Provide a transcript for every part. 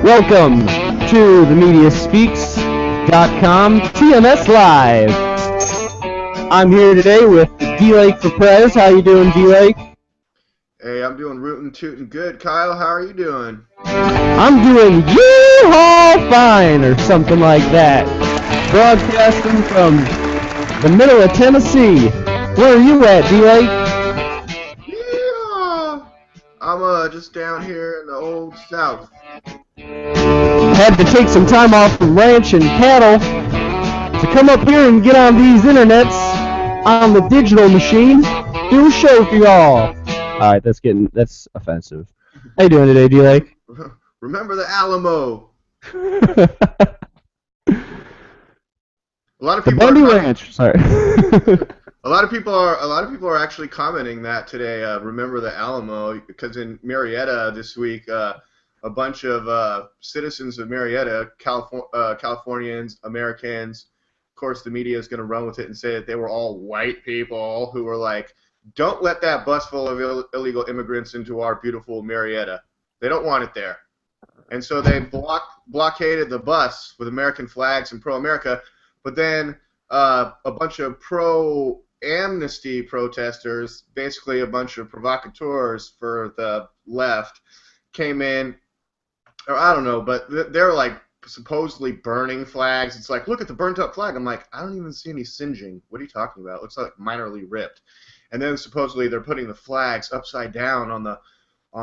Welcome to the MediaSpeaks.com TMS Live. I'm here today with D-Lake for Prez. How you doing, D-Lake? Hey, I'm doing rootin' tootin' good. Kyle, how are you doing? I'm doing yee-haw fine, or something like that. Broadcasting from the middle of Tennessee. Where are you at, D-Lake? Yeah, I'm just down here in the old South. Had to take some time off from ranch and cattle to come up here and get on these internets on the digital machine. Do a show for y'all. All right, that's offensive. How you doing today, D-Lake? Remember the Alamo. A lot of people Bundy Ranch. Sorry. A lot of people are actually commenting that today. Remember the Alamo, because in Marietta this week, a bunch of citizens of Marietta, Californians, Americans, of course, the media is going to run with it and say that they were all white people who were like, "Don't let that bus full of illegal immigrants into our beautiful Marietta. They don't want it there." And so they blockaded the bus with American flags and pro-America. But then a bunch of pro-amnesty protesters, basically a bunch of provocateurs for the left, came in, or I don't know, but they're like supposedly burning flags. It's like, look at the burnt up flag. I'm like, I don't even see any singeing. What are you talking about? It looks like minorly ripped. And then supposedly they're putting the flags upside down on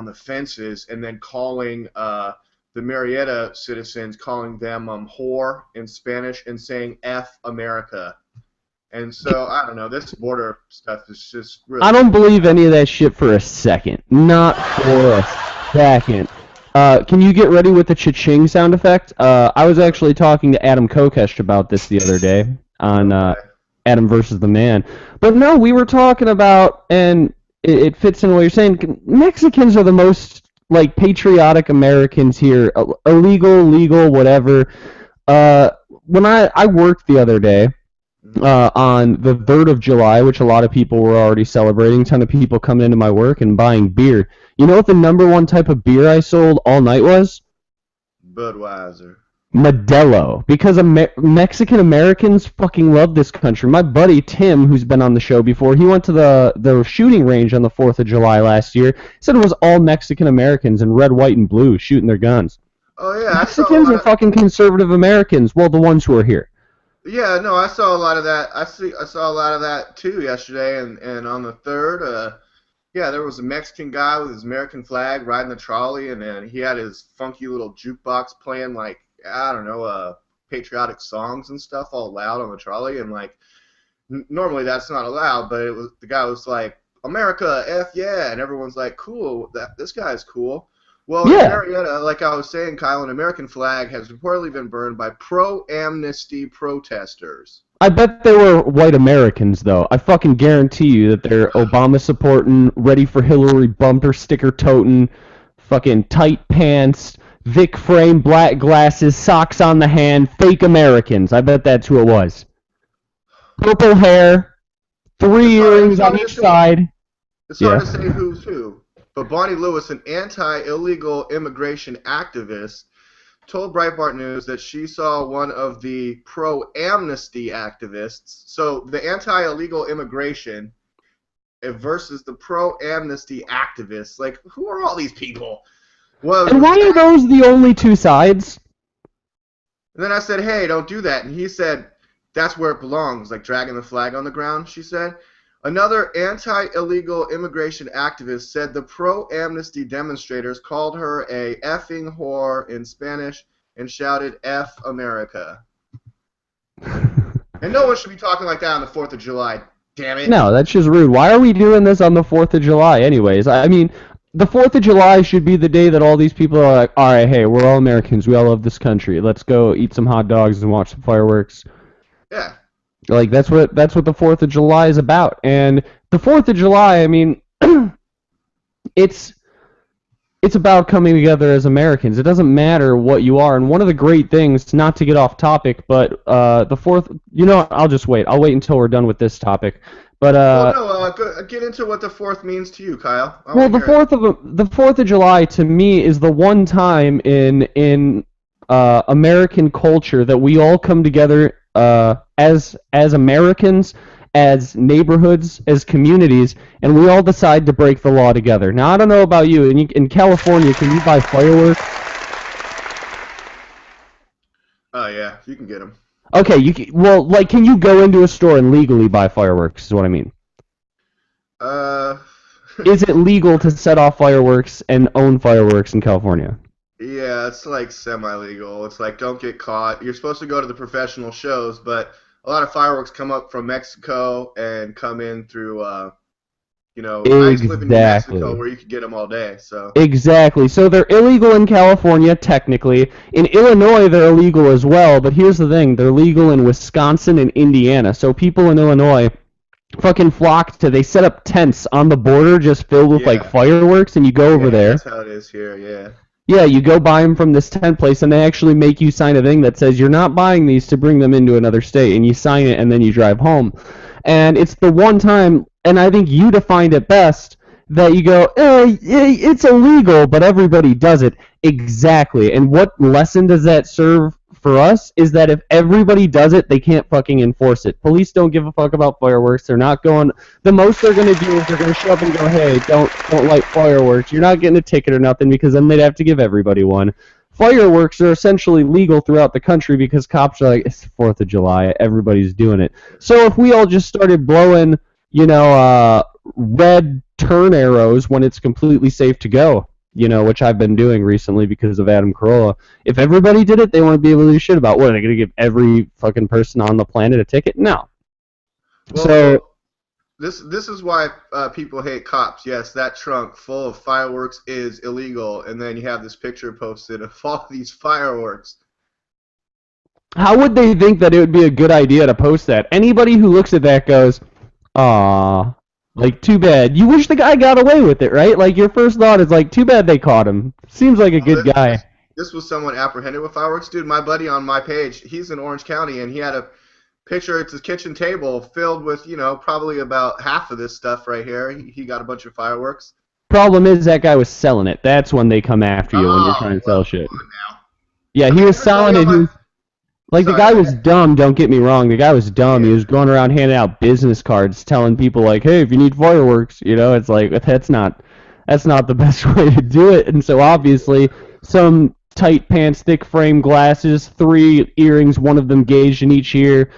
the fences, and then calling the Marietta citizens, calling them whore in Spanish and saying F America. And so, I don't know, this border stuff is just really... I don't believe any of that shit for a second. Not for a second. Can you get ready with the cha-ching sound effect? I was actually talking to Adam Kokesh about this the other day on Adam versus the Man. But no, we were talking about, and it fits in what you're saying, Mexicans are the most patriotic Americans here. Illegal, legal, whatever. When I worked the other day on the 3rd of July, which a lot of people were already celebrating, a ton of people coming into my work and buying beer. You know what the #1 type of beer I sold all night was? Budweiser. Modelo, because Mexican Americans fucking love this country. My buddy Tim, who's been on the show before, he went to the shooting range on the 4th of July last year. He said it was all Mexican Americans in red, white, and blue shooting their guns. Oh yeah, Mexicans are fucking conservative Americans. Well, the ones who are here. Yeah, no, I saw a lot of that. I saw a lot of that too yesterday, and on the 3rd, yeah, there was a Mexican guy with his American flag riding the trolley, and then he had his funky little jukebox playing like, I don't know, patriotic songs and stuff all loud on the trolley, and like normally that's not allowed, but the guy was like, "America, F yeah," and everyone's like, "Cool, this guy's cool." Well, yeah. In Marietta, like I was saying, Kyle, an American flag has reportedly been burned by pro-amnesty protesters. I bet they were white Americans, though. I fucking guarantee you that they're Obama supporting, ready for Hillary bumper sticker toting, fucking tight pants, Vic frame, black glasses, socks on the hand, fake Americans. I bet that's who it was. Purple hair, 3 earrings on each side. It's hard to say who's who. But Bonnie Lewis, an anti-illegal immigration activist, told Breitbart News that she saw one of the pro-amnesty activists. So the anti-illegal immigration versus the pro-amnesty activists. Like, who are all these people? Well, and why are those the only two sides? And then I said, hey, don't do that. And he said, that's where it belongs, like dragging the flag on the ground, she said. Another anti-illegal immigration activist said the pro-amnesty demonstrators called her a effing whore in Spanish and shouted F America. And no one should be talking like that on the 4th of July, damn it. No, that's just rude. Why are we doing this on the 4th of July anyways? I mean, the 4th of July should be the day that all these people are like, all right, hey, we're all Americans. We all love this country. Let's go eat some hot dogs and watch some fireworks. Yeah. Like, that's what the 4th of July is about. And the 4th of July, I mean, it's about coming together as Americans. It doesn't matter what you are. And one of the great things, not to get off topic, but the 4th, you know what, I'll just wait. I'll wait until we're done with this topic. But Well, no, get into what the 4th means to you, Kyle. I well, want to hear it. the Fourth of July to me is the one time in American culture that we all come together as Americans, as neighborhoods, as communities, and we all decide to break the law together. Now, I don't know about you. In California, can you buy fireworks? Oh yeah, you can get them. Okay, well, like, can you go into a store and legally buy fireworks? Is what I mean. Uh, Is it legal to set off fireworks and own fireworks in California? yeah, it's like semi-legal. It's like don't get caught. You're supposed to go to the professional shows, but a lot of fireworks come up from Mexico and come in through. I used to live in New Mexico Exactly. where you could get them all day. So Exactly. So they're illegal in California, technically. In Illinois, they're illegal as well, but here's the thing. They're legal in Wisconsin and Indiana. So people in Illinois fucking flock to, they set up tents on the border just filled with, like, yeah, fireworks, and you go over yeah, there. that's how it is here. Yeah. Yeah, you go buy them from this tent place, and they actually make you sign a thing that says you're not buying these to bring them into another state, and you sign it, and then you drive home. And it's the one time, and I think you defined it best, that you go, it's illegal, but everybody does it. Exactly. And what lesson does that serve for us is that if everybody does it, they can't fucking enforce it. Police don't give a fuck about fireworks. They're not going. The most they're going to do is they're going to show up and go, hey, don't light fireworks. You're not getting a ticket or nothing, because then they'd have to give everybody one. Fireworks are essentially legal throughout the country because cops are like, it's the 4th of July, everybody's doing it. So if we all just started blowing, red turn arrows when it's completely safe to go, which I've been doing recently because of Adam Carolla. If everybody did it, they wouldn't be able to do shit about. What, are they going to give every fucking person on the planet a ticket? No. Well, this is why people hate cops. Yes, that trunk full of fireworks is illegal, and then you have this picture posted of all these fireworks. How would they think that it would be a good idea to post that? Anybody who looks at that goes, "Aw, like, too bad." You wish the guy got away with it, right? Like, your first thought is like, too bad they caught him. Seems like a good guy. This was someone apprehended with fireworks. Dude, my buddy on my page, he's in Orange County, and he had a picture. It's his kitchen table filled with, probably about half of this stuff right here. He got a bunch of fireworks. Problem is that guy was selling it. That's when they come after you when you're trying to sell shit. Come on now. Yeah, he was selling it. Like, the guy was dumb, don't get me wrong. The guy was dumb. Yeah. He was going around handing out business cards telling people, like, hey, if you need fireworks, it's like, that's not the best way to do it. And so, obviously, some tight pants, thick frame glasses, 3 earrings, one of them gauged in each ear,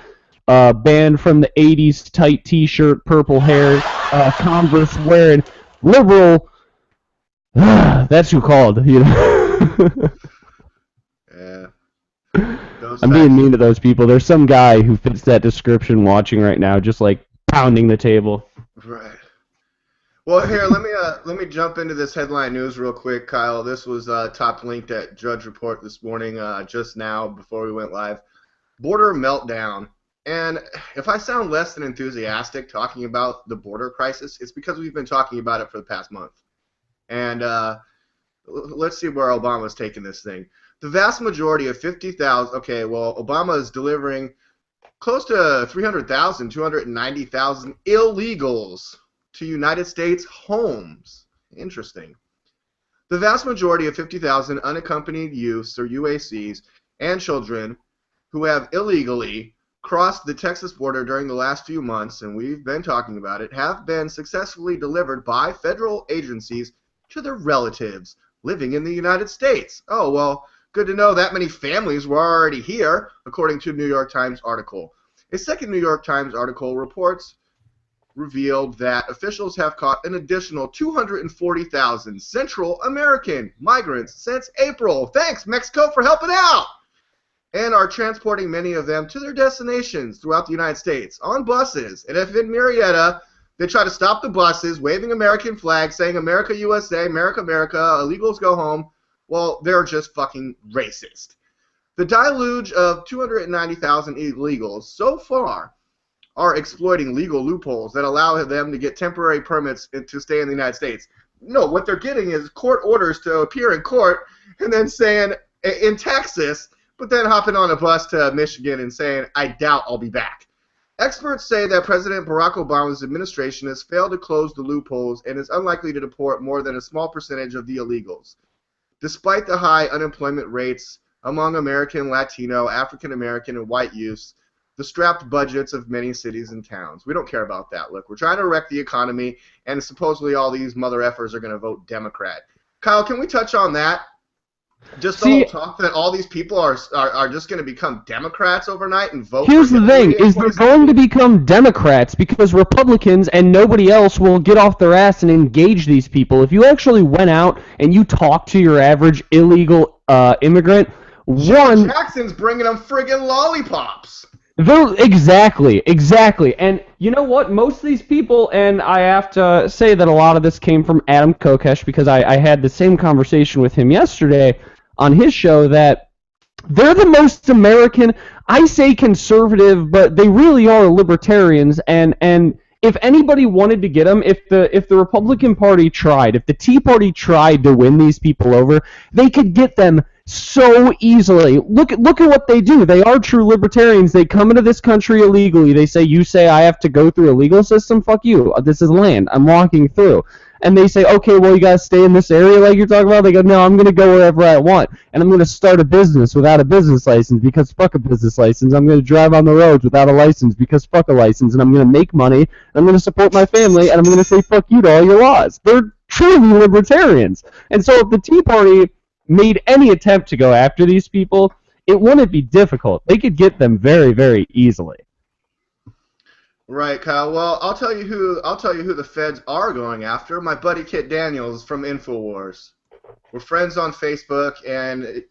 band from the 80s, tight t-shirt, purple hair, Converse wearing, liberal, that's who called, Yeah. I'm being mean to those people. There's some guy who fits that description watching right now, just like pounding the table. Right. Well, here, let me jump into this headline news real quick, Kyle. This was top linked at Drudge Report this morning, just now before we went live. Border meltdown. And if I sound less than enthusiastic talking about the border crisis, it's because we've been talking about it for the past month. And let's see where Obama's taking this thing. The vast majority of 50,000, okay, well, Obama is delivering close to 300,000, 290,000 illegals to United States homes. Interesting. The vast majority of 50,000 unaccompanied youths, or UACs, and children who have illegally crossed the Texas border during the last few months, and we've been talking about it, have been successfully delivered by federal agencies to their relatives living in the United States. Oh, well, good to know that many families were already here, according to a New York Times article. A second New York Times article revealed that officials have caught an additional 240,000 Central American migrants since April. Thanks, Mexico, for helping out! And are transporting many of them to their destinations throughout the United States on buses. And if in Marietta they try to stop the buses, waving American flags, saying America, USA, America, America, illegals go home, well, they're just fucking racist. The deluge of 290,000 illegals so far are exploiting legal loopholes that allow them to get temporary permits to stay in the United States. No, what they're getting is court orders to appear in court and then saying, in Texas, but then hopping on a bus to Michigan and saying, I doubt I'll be back. Experts say that President Barack Obama's administration has failed to close the loopholes and is unlikely to deport more than a small percentage of the illegals. Despite the high unemployment rates among American, Latino, African American, and white youths, the strapped budgets of many cities and towns. We don't care about that. Look, we're trying to wreck the economy, and supposedly all these mother effers are going to vote Democrat. Kyle, can we touch on that? Just the whole talk that all these people are just going to become Democrats overnight and vote. Here's the thing: is they're going to become Democrats because Republicans and nobody else will get off their ass and engage these people. If you actually went out and you talked to your average illegal immigrant, Jackson's bringing them friggin' lollipops. Exactly. And you know what? Most of these people, and I have to say that a lot of this came from Adam Kokesh because I had the same conversation with him yesterday on his show, that they're the most American. I say conservative, but they really are libertarians. And if anybody wanted to get them, if the Republican Party tried, if the Tea Party tried to win these people over, they could get them so easily. Look at what they do. They are true libertarians. They come into this country illegally. They say, you say I have to go through a legal system? Fuck you. This is land. I'm walking through. And they say, okay, well, you got to stay in this area like you're talking about? They go, no, I'm going to go wherever I want. And I'm going to start a business without a business license because fuck a business license. I'm going to drive on the roads without a license because fuck a license. And I'm going to make money. And I'm going to support my family. And I'm going to say fuck you to all your laws. They're truly libertarians. And so if the Tea Party made any attempt to go after these people, it wouldn't be difficult. They could get them very, very easily. Right, Kyle. Well, I'll tell you who the feds are going after. My buddy Kit Daniels from InfoWars. We're friends on Facebook, and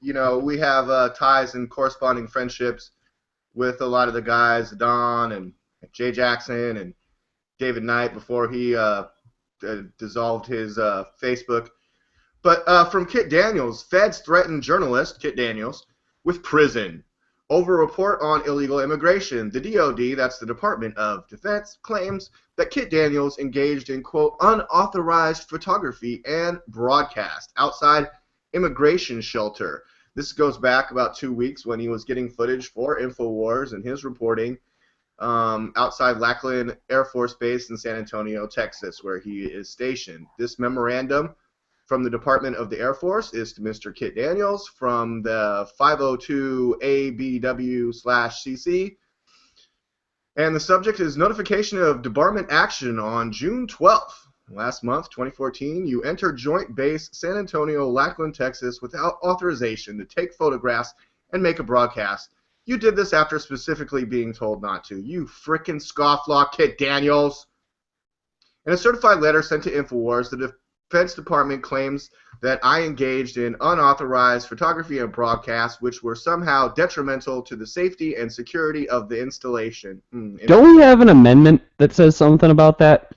we have ties and corresponding friendships with a lot of the guys, Don and Jay Jackson and David Knight before he dissolved his Facebook. But from Kit Daniels, feds threaten journalist Kit Daniels with prison over a report on illegal immigration. The DOD, that's the Department of Defense, claims that Kit Daniels engaged in, quote, unauthorized photography and broadcast outside immigration shelter. This goes back about 2 weeks when he was getting footage for InfoWars and his reporting outside Lackland Air Force Base in San Antonio, Texas, where he is stationed. This memorandum from the Department of the Air Force is to Mr. Kit Daniels from the 502 ABW/CC. And the subject is notification of debarment action on June 12th. Last month, 2014, you entered Joint Base San Antonio, Lackland, Texas without authorization to take photographs and make a broadcast. You did this after specifically being told not to. You frickin' scofflaw, Kit Daniels. In a certified letter sent to InfoWars, the Defense Department claims that I engaged in unauthorized photography and broadcasts which were somehow detrimental to the safety and security of the installation. Don't we have an amendment that says something about that?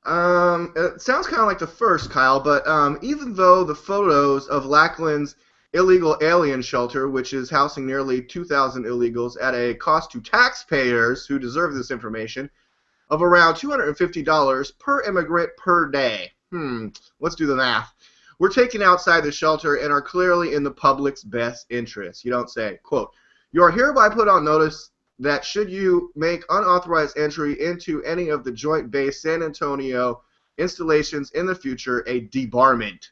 It sounds kind of like the first, Kyle, but even though the photos of Lackland's illegal alien shelter, which is housing nearly 2,000 illegals at a cost to taxpayers who deserve this information of around $250 per immigrant per day. Let's do the math. We're taken outside the shelter and are clearly in the public's best interest. You don't say. Quote, you are hereby put on notice that should you make unauthorized entry into any of the Joint Base San Antonio installations in the future, a debarment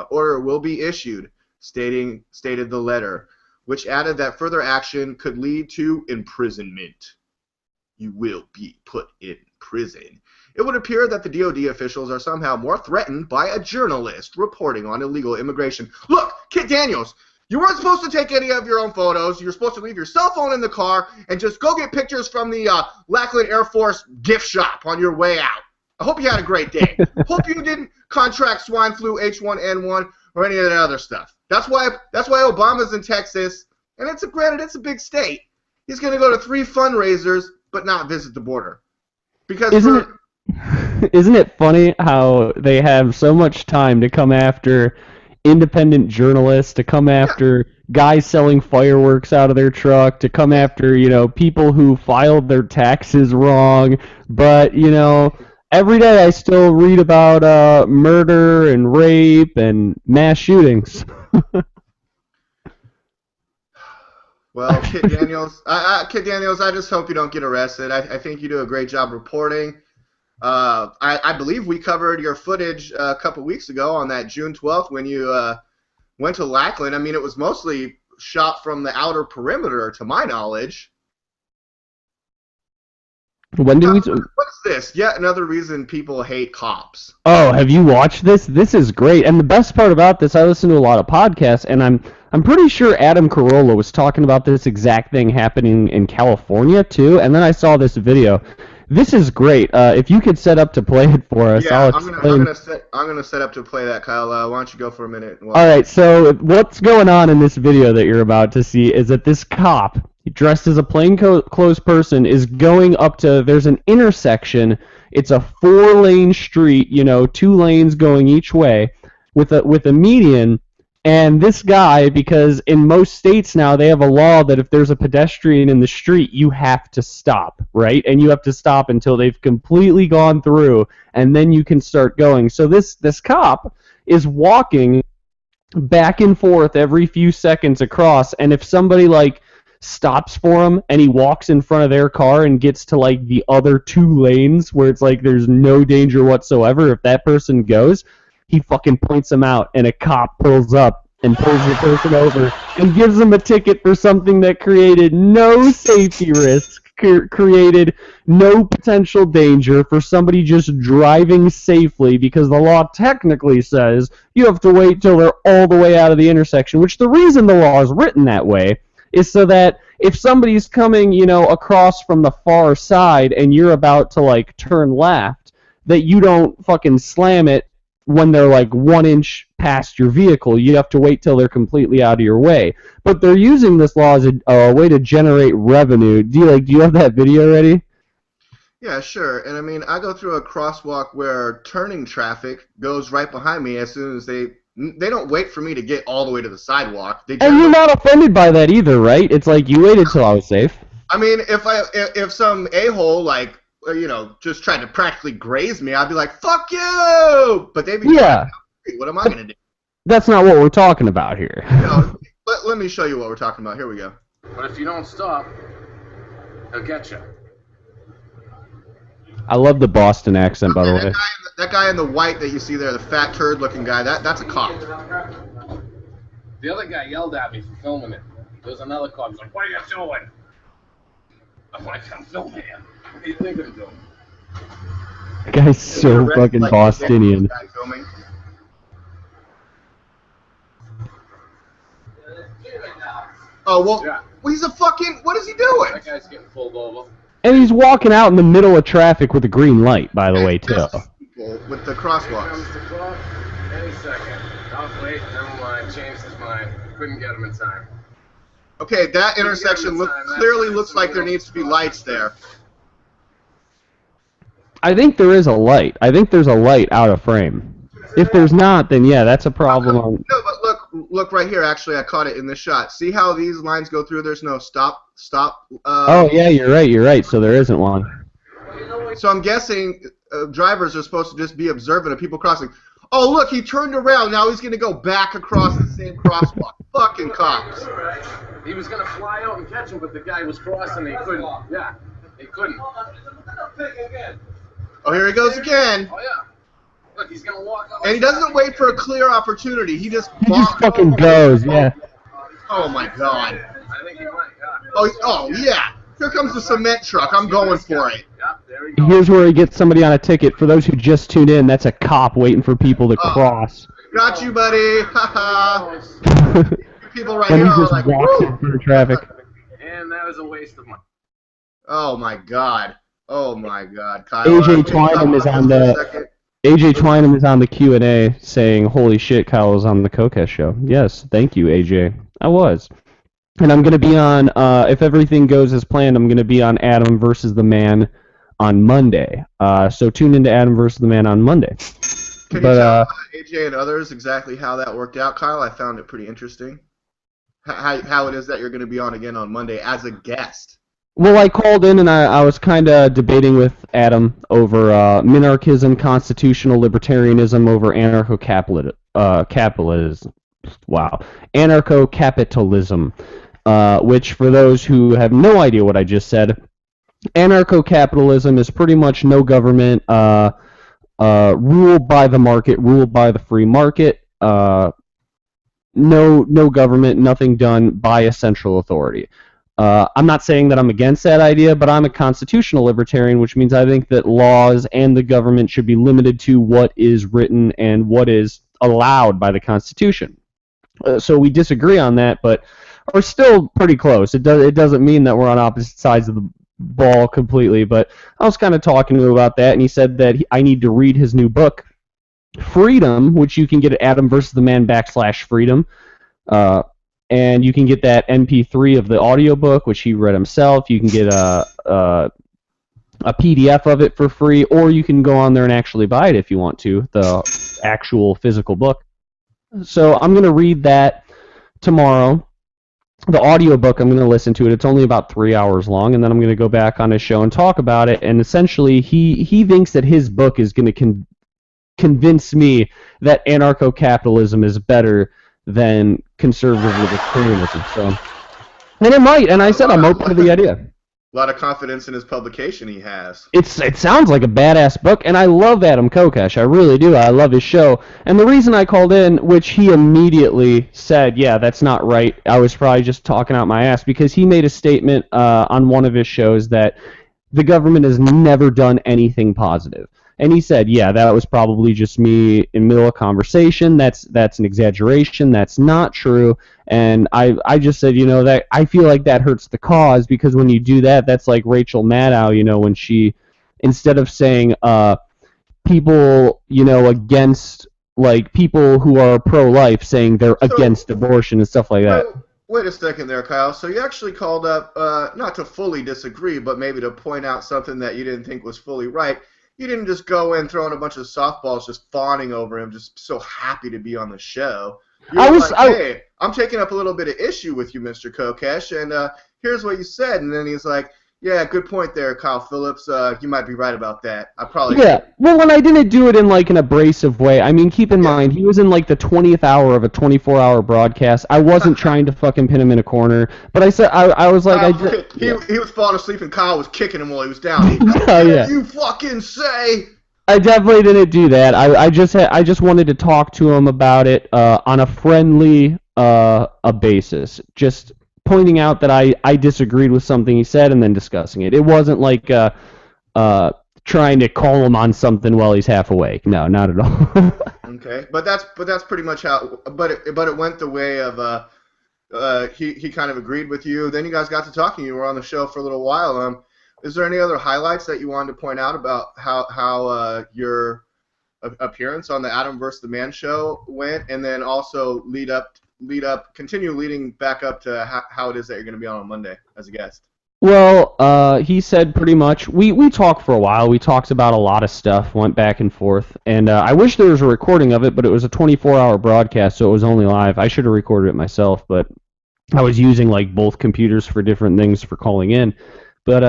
order will be issued, stated the letter, which added that further action could lead to imprisonment. You will be put in prison. It would appear that the DOD officials are somehow more threatened by a journalist reporting on illegal immigration. Look, Kit Daniels, you weren't supposed to take any of your own photos. You're supposed to leave your cell phone in the car and just go get pictures from the Lackland Air Force gift shop on your way out. I hope you had a great day. Hope you didn't contract swine flu, H1N1, or any of that other stuff. That's why Obama's in Texas, and it's a big state. He's going to go to 3 fundraisers but not visit the border. Because Isn't it funny how they have so much time to come after independent journalists, to come after guys selling fireworks out of their truck, to come after, people who filed their taxes wrong, but, every day I still read about murder and rape and mass shootings. Well, Kit Daniels, Kit Daniels, I just hope you don't get arrested. I think you do a great job reporting. I believe we covered your footage a couple weeks ago on that June 12th when you went to Lackland. I mean, it was mostly shot from the outer perimeter, to my knowledge. When did we? What's this? Yet another reason people hate cops. Oh, have you watched this? This is great. And the best part about this, I listen to a lot of podcasts, and I'm pretty sure Adam Carolla was talking about this exact thing happening in California too. And then I saw this video. This is great. If you could set up to play it for us, Yeah, I'll explain. I'm gonna set up to play that, Kyle. Why don't you go for a minute? All right. So what's going on in this video that you're about to see is that this cop, dressed as a plainclothes person, is going up to, there's an intersection. It's a 4-lane street, 2 lanes going each way with a median. And this guy, because in most states now they have a law that if there's a pedestrian in the street, you have to stop, right? And you have to stop until they've completely gone through, and then you can start going. So this cop is walking back and forth every few seconds across, and if somebody stops for him and he walks in front of their car and gets to the other 2 lanes where it's there's no danger whatsoever, if that person goes, he fucking points them out, and a cop pulls up and pulls the person over and gives them a ticket for something that created no safety risk, created no potential danger for somebody just driving safely, because the law technically says you have to wait till they're all the way out of the intersection, which the reason the law is written that way is so that if somebody's coming, across from the far side and you're about to turn left, that you don't fucking slam it when they're 1 inch past your vehicle. You have to wait till they're completely out of your way. But they're using this law as a way to generate revenue. Do you have that video ready? Yeah, sure. And I mean, I go through a crosswalk where turning traffic goes right behind me as soon as they don't wait for me to get all the way to the sidewalk. And you're not offended by that either, right? It's you waited till I was safe. I mean, if some a-hole just tried to practically graze me, I'd be like, "Fuck you!" But they'd be what am I gonna do? That's not what we're talking about here. Let me show you what we're talking about. Here we go. But if you don't stop, he'll get you. I love the Boston accent, by the way. That guy in the white that you see there, the fat turd-looking guy, that's a cop. The other guy yelled at me for filming it. There was another cop. He's like, "What are you doing?" I'm like, "I'm filming it." What do you think I'm doing? That guy's so fucking Bostonian. Oh, well, yeah. He's a fucking... What is he doing? That guy's getting pulled over. And he's walking out in the middle of traffic with a green light, by the way, too. With the crosswalks. Comes the clock any second. Oh, wait, never mind. Changed his mind. Couldn't get him in time. Okay, that intersection clearly looks like there needs to be lights there. I think there is a light. I think there's a light out of frame. If there's not, then yeah, that's a problem. No, but look right here. Actually, I caught it in this shot. See how these lines go through? There's no stop. Oh yeah, you're right. So there isn't one. So I'm guessing drivers are supposed to just be observant of people crossing. Oh look, he turned around. Now he's gonna go back across the same crosswalk. Fucking cops. He was gonna fly out and catch him, but the guy was crossing. He couldn't. Yeah, he couldn't. Oh, here he goes again. Oh yeah. Look, he's gonna walk up. And he doesn't wait for a clear opportunity. He just fucking goes, yeah. Oh my god. I think he might, yeah. Oh yeah. Here comes the cement truck. I'm going for it. Yeah, there we go. Here's where he gets somebody on a ticket. For those who just tuned in, that's a cop waiting for people to cross. Got you, buddy. Haha. People right here are like, walks through traffic. And that was a waste of money. Oh my god. Oh my god. Kyle, AJ Twynham is on the Q&A saying, "Holy shit, Kyle was on the Kokesh show." Yes, thank you, AJ. I was. And I'm going to be on, if everything goes as planned, I'm going to be on Adam versus the Man on Monday. So tune into Adam versus the Man on Monday. Can you tell AJ and others exactly how that worked out, Kyle? I found it pretty interesting. How it is that you're going to be on again on Monday as a guest. Well, I called in and I was kind of debating with Adam over minarchism, constitutional libertarianism over anarcho-capitalism. Wow. Anarcho-capitalism. which for those who have no idea what I just said, anarcho-capitalism is pretty much no government, ruled by the market, ruled by the free market, no government, nothing done by a central authority. I'm not saying that I'm against that idea, but I'm a constitutional libertarian, which means I think that laws and the government should be limited to what is written and what is allowed by the Constitution. So we disagree on that, but are still pretty close. It doesn't mean that we're on opposite sides of the ball completely, but I was kind of talking to him about that, and he said that I need to read his new book, Freedom, which you can get at Adam versus the Man /Freedom, and you can get that MP3 of the audiobook, which he read himself. You can get a PDF of it for free, or you can go on there and actually buy it if you want to, the actual physical book. So I'm going to read that tomorrow. The audiobook, I'm going to listen to it. It's only about 3 hours long, and then I'm going to go back on his show and talk about it. And essentially, he thinks that his book is going to convince me that anarcho-capitalism is better than conservative libertarianism. So, and it might. And I said I'm open to the idea. A lot of confidence in his publication he has. It sounds like a badass book, and I love Adam Kokesh. I really do. I love his show. And the reason I called in, which he immediately said, yeah, that's not right, I was probably just talking out my ass, because he made a statement on one of his shows that the government has never done anything positive. And he said, yeah, that was probably just me in the middle of conversation. That's an exaggeration. That's not true. And I just said, that I feel like that hurts the cause, because when you do that, that's like Rachel Maddow, when she, instead of saying people, against, like, people who are pro-life, saying they're against abortion and stuff like that. Wait a second there, Kyle. So you actually called up, not to fully disagree, but maybe to point out something that you didn't think was fully right. You didn't just go in throwing a bunch of softballs, just fawning over him, just so happy to be on the show. You were like, hey, I'm taking up a little bit of issue with you, Mr. Kokesh, and here's what you said. And then he's like, yeah, good point there, Kyle Phillips. You might be right about that. Yeah, well, when I didn't do it in, like, an abrasive way, I mean, keep in mind, he was in, like, the 20th hour of a 24-hour broadcast. I wasn't trying to fucking pin him in a corner, but I said, I was like, he was falling asleep and Kyle was kicking him while he was down. Oh, yeah. You fucking say? I definitely didn't do that. I just wanted to talk to him about it on a friendly a basis. Just pointing out that I disagreed with something he said and then discussing it. It wasn't like trying to call him on something while he's half awake. No, not at all. Okay, but that's pretty much how. But it went the way of he kind of agreed with you. Then you guys got to talking. You were on the show for a little while. Is there any other highlights that you wanted to point out about how your appearance on the Adam vs. the Man show went, and then also continue leading back up to how it is that you're going to be on Monday as a guest? Well, he said pretty much, we talked for a while. We talked about a lot of stuff, went back and forth, and I wish there was a recording of it, but it was a 24-hour broadcast, so it was only live. I should have recorded it myself, but I was using, like, both computers for different things for calling in. But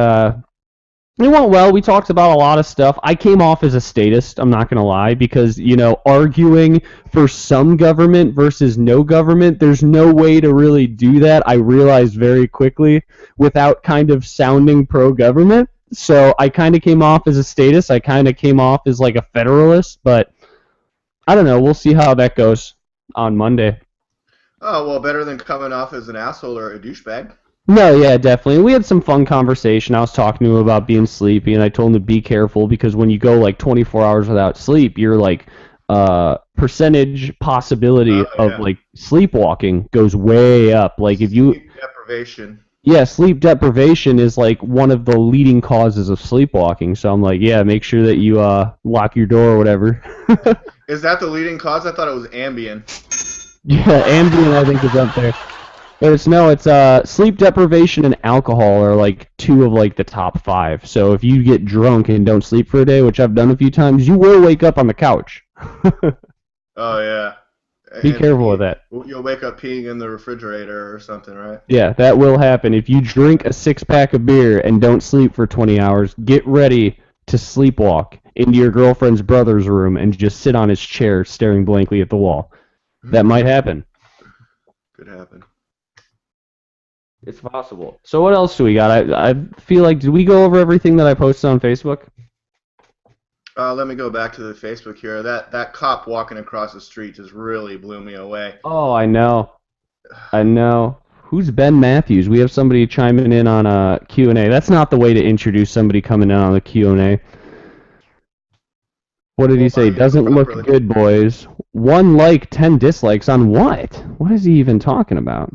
it went well. We talked about a lot of stuff. I came off as a statist, I'm not going to lie, because, arguing for some government versus no government, there's no way to really do that, I realized very quickly, without kind of sounding pro-government. So I kind of came off as a statist. I kind of came off as, like, a federalist, but I don't know. We'll see how that goes on Monday. Oh, well, better than coming off as an asshole or a douchebag. No, yeah, definitely. We had some fun conversation. I was talking to him about being sleepy, and I told him to be careful, because when you go, like, 24 hours without sleep, your, like, percentage possibility of, like, sleepwalking goes way up. Like, if you... Sleep deprivation. Yeah, sleep deprivation is, like, one of the leading causes of sleepwalking. So I'm like, yeah, make sure that you lock your door or whatever. Is that the leading cause? I thought it was Ambien. Yeah, Ambien, I think, is up there. But it's sleep deprivation and alcohol are, like, two of, like, the top 5. So if you get drunk and don't sleep for a day, which I've done a few times, you will wake up on the couch. Oh, yeah. Be careful with that. You'll wake up peeing in the refrigerator or something, right? Yeah, that will happen. If you drink a 6-pack of beer and don't sleep for 20 hours, get ready to sleepwalk into your girlfriend's brother's room and just sit on his chair staring blankly at the wall. That might happen. Could happen. It's possible. So what else do we got? I feel like, did we go over everything that I posted on Facebook? Let me go back to the Facebook here. That cop walking across the street just really blew me away. Oh, I know. I know. Who's Ben Matthews? We have somebody chiming in on a Q&A. That's not the way to introduce somebody coming in on the Q&A. What did he say? Doesn't look good, boys. 1 like, 10 dislikes on what? What is he even talking about?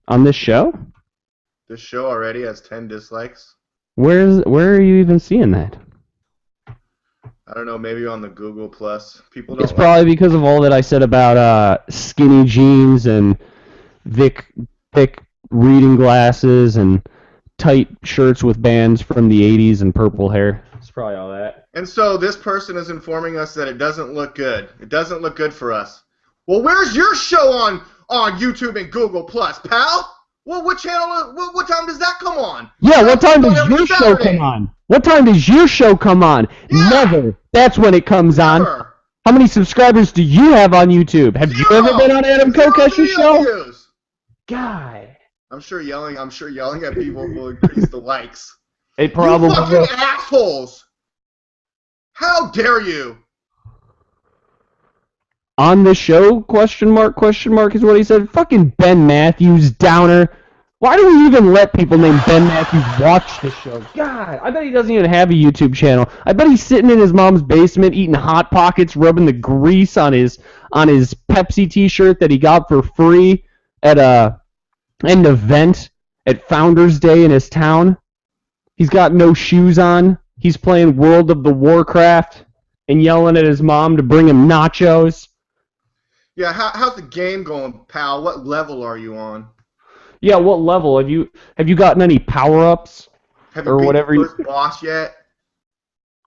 On this show? This show already has 10 dislikes. Where are you even seeing that? I don't know, maybe on the Google Plus. People don't. It's probably because of all that I said about skinny jeans and thick reading glasses and tight shirts with bands from the 80s and purple hair. It's probably all that. And so this person is informing us that it doesn't look good. It doesn't look good for us. Well, where's your show on YouTube and Google Plus, pal? Well, what channel? What time does that come on? Yeah, what time does your show come on? What time does your show come on? Yeah. Never. That's when it comes on. How many subscribers do you have on YouTube? Have you ever been on Adam Kokesh's show? Views. God. I'm sure yelling at people will increase the likes. It probably You fucking assholes! How dare you? On the show, question mark, is what he said. Fucking Ben Matthews, downer. Why do we even let people named Ben Matthews watch the show? God, I bet he doesn't even have a YouTube channel. I bet he's sitting in his mom's basement eating Hot Pockets, rubbing the grease on his Pepsi t-shirt that he got for free at an event at Founders Day in his town. He's got no shoes on. He's playing World of the Warcraft and yelling at his mom to bring him nachos. Yeah, how's the game going, pal? What level are you on? Yeah, what level? Have you gotten any power-ups? Have you beat the first boss yet?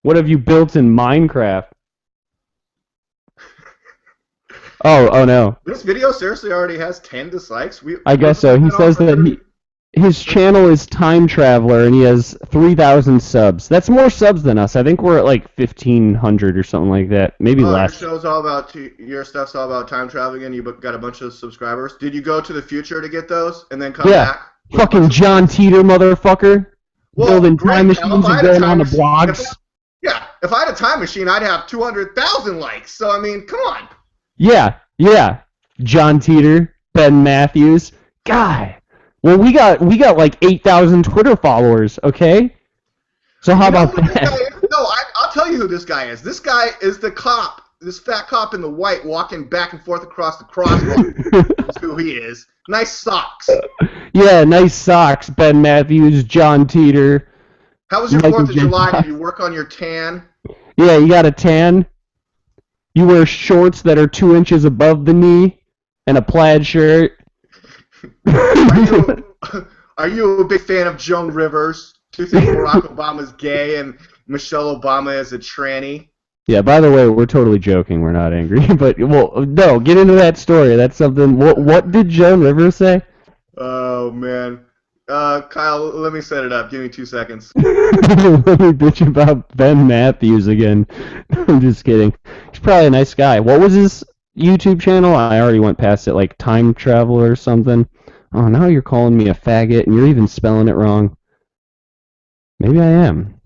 What have you built in Minecraft? Oh no. This video seriously already has 10 dislikes? I guess so. He says that his channel is Time Traveler, and he has 3,000 subs. That's more subs than us. I think we're at like 1,500 or something like that. Maybe less. Your stuff's all about time traveling, and you got a bunch of subscribers. Did you go to the future to get those, and then come back? Fucking John Teeter, motherfucker. Building time machines and going on the blogs. If I had a time machine, I'd have 200,000 likes. So, I mean, come on. Yeah. John Teeter, Ben Matthews. God. Well, we got like 8,000 Twitter followers, okay? So how about that? I'll tell you who this guy is. This guy is the cop, this fat cop in the white walking back and forth across the crosswalk. That's who he is. Nice socks. Yeah, nice socks, Ben Matthews, John Teeter. How was your 4th of July? Did you work on your tan? Yeah, you got a tan. You wear shorts that are 2 inches above the knee and a plaid shirt. Are you a big fan of Joan Rivers? Do you think Barack Obama's gay and Michelle Obama is a tranny? Yeah, by the way, we're totally joking. We're not angry. But, well, no, get into that story. That's something. What did Joan Rivers say? Oh, man. Kyle, let me set it up. Give me 2 seconds. Let me bitch about Ben Matthews again. I'm just kidding. He's probably a nice guy. What was his YouTube channel? I already went past it, like Time Traveler or something. Oh, now you're calling me a faggot, and you're even spelling it wrong. Maybe I am.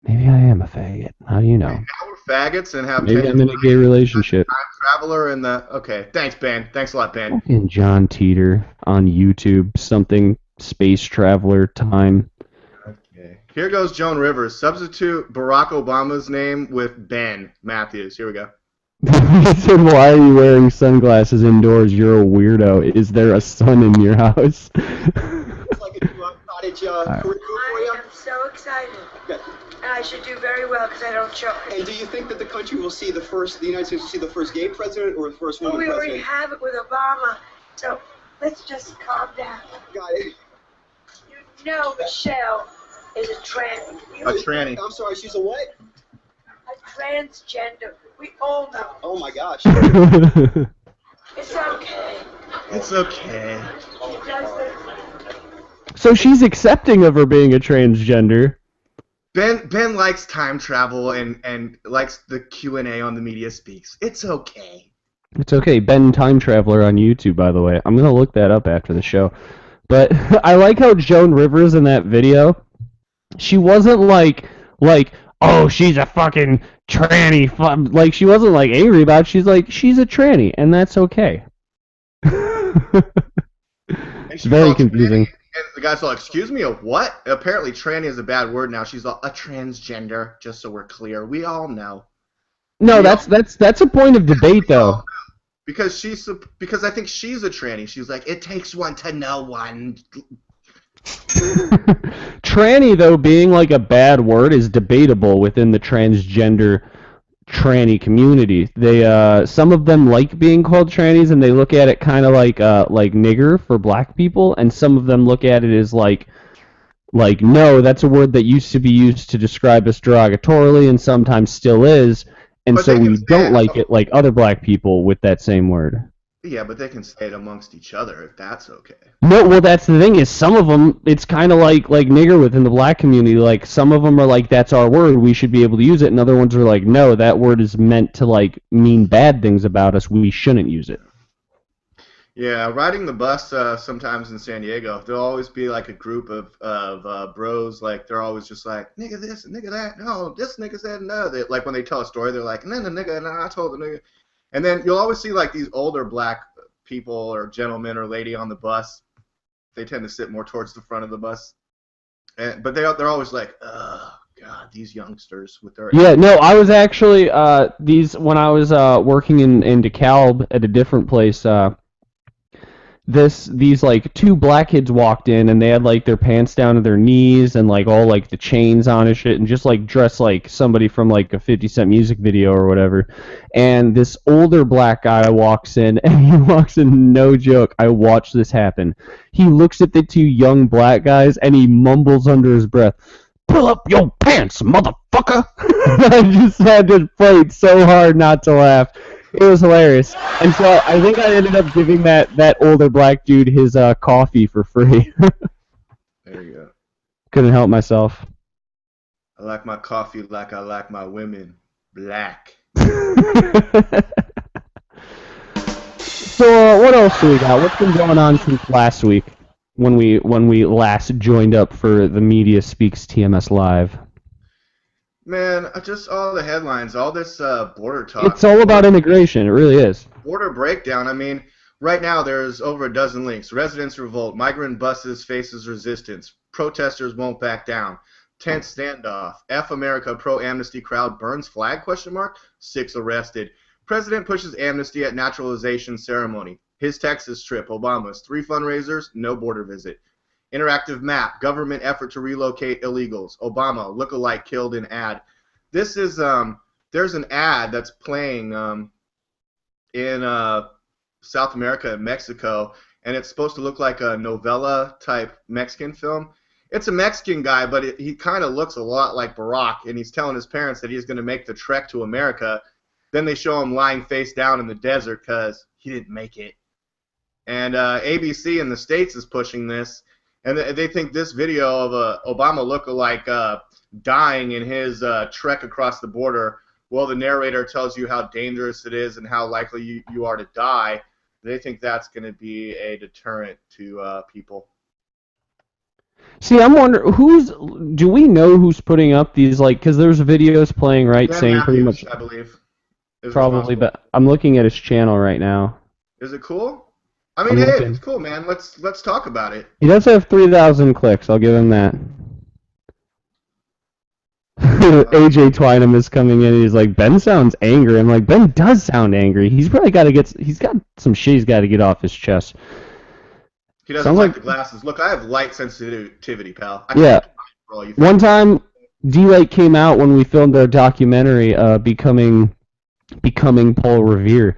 Maybe I am a faggot. How do you know? Now we're faggots and have. Maybe I'm in a gay relationship. Time Traveler and the. Okay, thanks, Ben. Thanks a lot, Ben. Fucking John Teeter on YouTube. Something Space Traveler Time. Okay. Here goes Joan Rivers. Substitute Barack Obama's name with Ben Matthews. Here we go. He said, "Why are you wearing sunglasses indoors? You're a weirdo. Is there a sun in your house?" It's like a cottage career for you. I am so excited. Good. And I should do very well because I don't choke. And do you think that the country will see the United States will see the first gay president or the first woman we president? already have it with Obama, so let's just calm down. Got it. You know Michelle is a tranny. A tranny. I'm sorry, she's a what? A transgender. We all know. Oh my gosh. It's okay. It's okay. She does this. So she's accepting of her being a transgender. Ben likes time travel and likes the Q&A on the Media Speaks. It's okay. It's okay. Ben Time Traveler on YouTube, by the way. I'm going to look that up after the show. But I like how Joan Rivers in that video, she wasn't like, oh, she's a fucking tranny. Like, she wasn't like angry about it. She's like, she's a tranny, and that's okay. It's very confusing. And the guy's all, excuse me, a what? Apparently tranny is a bad word now. She's all, a transgender, just so we're clear. We all know. No, that's a point of debate, though. Because I think she's a tranny. She's like, it takes one to know one. Tranny, though, being like a bad word is debatable within the transgender tranny community. They some of them like being called trannies, and they look at it kind of like nigger for black people, and some of them look at it as like no, that's a word that used to be used to describe us derogatorily, and sometimes still is, and so we don't like it like other black people with that same word. Yeah, but they can say it amongst each other if that's okay. No, well, that's the thing is some of them, it's kind of like nigger within the black community. Like, some of them are like, that's our word, we should be able to use it, and other ones are like, no, that word is meant to, like, mean bad things about us, we shouldn't use it. Yeah, riding the bus sometimes in San Diego, there'll always be, like, a group of bros, like, they're always just like, nigga this, nigga that, no, this nigga said no. Like, when they tell a story, they're like, and then the nigga, and I told the nigga. And then you'll always see, like, these older black people or gentleman or lady on the bus. They tend to sit more towards the front of the bus. But they're always like, oh, God, these youngsters with their... Yeah, no, I was actually, when I was working in DeKalb at a different place, these like two black kids walked in, and they had like their pants down to their knees and like all like the chains on and shit, and just like dressed like somebody from like a 50 Cent music video or whatever. And this older black guy walks in, and he walks in, no joke, I watched this happen. He looks at the two young black guys and he mumbles under his breath, "Pull up your pants, motherfucker!" I just had to fight so hard not to laugh. It was hilarious. And so I think I ended up giving that older black dude his coffee for free. There you go. Couldn't help myself. I like my coffee like I like my women. Black. So what else do we got? What's been going on since last week when we last joined up for the Media Speaks TMS Live? Man, just all the headlines, all this border talk. It's all about immigration. It really is. Border breakdown. I mean, right now there's over a dozen links. Residents revolt. Migrant buses faces resistance. Protesters won't back down. Tense standoff. F America pro-amnesty crowd burns flag, ? 6 arrested. President pushes amnesty at naturalization ceremony. His Texas trip. Obama's 3 fundraisers, no border visit. Interactive map, government effort to relocate illegals. Obama, look-alike killed in ad. This is, there's an ad that's playing in South America and Mexico, and it's supposed to look like a novella-type Mexican film. It's a Mexican guy, but he kind of looks a lot like Barack, and he's telling his parents that he's going to make the trek to America. Then they show him lying face down in the desert because he didn't make it. And ABC in the States is pushing this. And they think this video of Obama lookalike dying in his trek across the border, well, the narrator tells you how dangerous it is and how likely you are to die. They think that's going to be a deterrent to people. See, I'm wondering, do we know who's putting up these, like, because there's videos playing, right, Ben saying Matthews, pretty much... I believe. Probably, but I'm looking at his channel right now. Is it cool? I mean, hey, it's cool, man. Let's talk about it. He does have 3,000 clicks. I'll give him that. AJ Twynham is coming in. And he's like, Ben sounds angry. I'm like, Ben does sound angry. He's probably got to get. He's got some shit he's got to get off his chest. He doesn't like the glasses. Look, I have light sensitivity, pal. Yeah. One time, D-Lake came out when we filmed our documentary, becoming Paul Revere.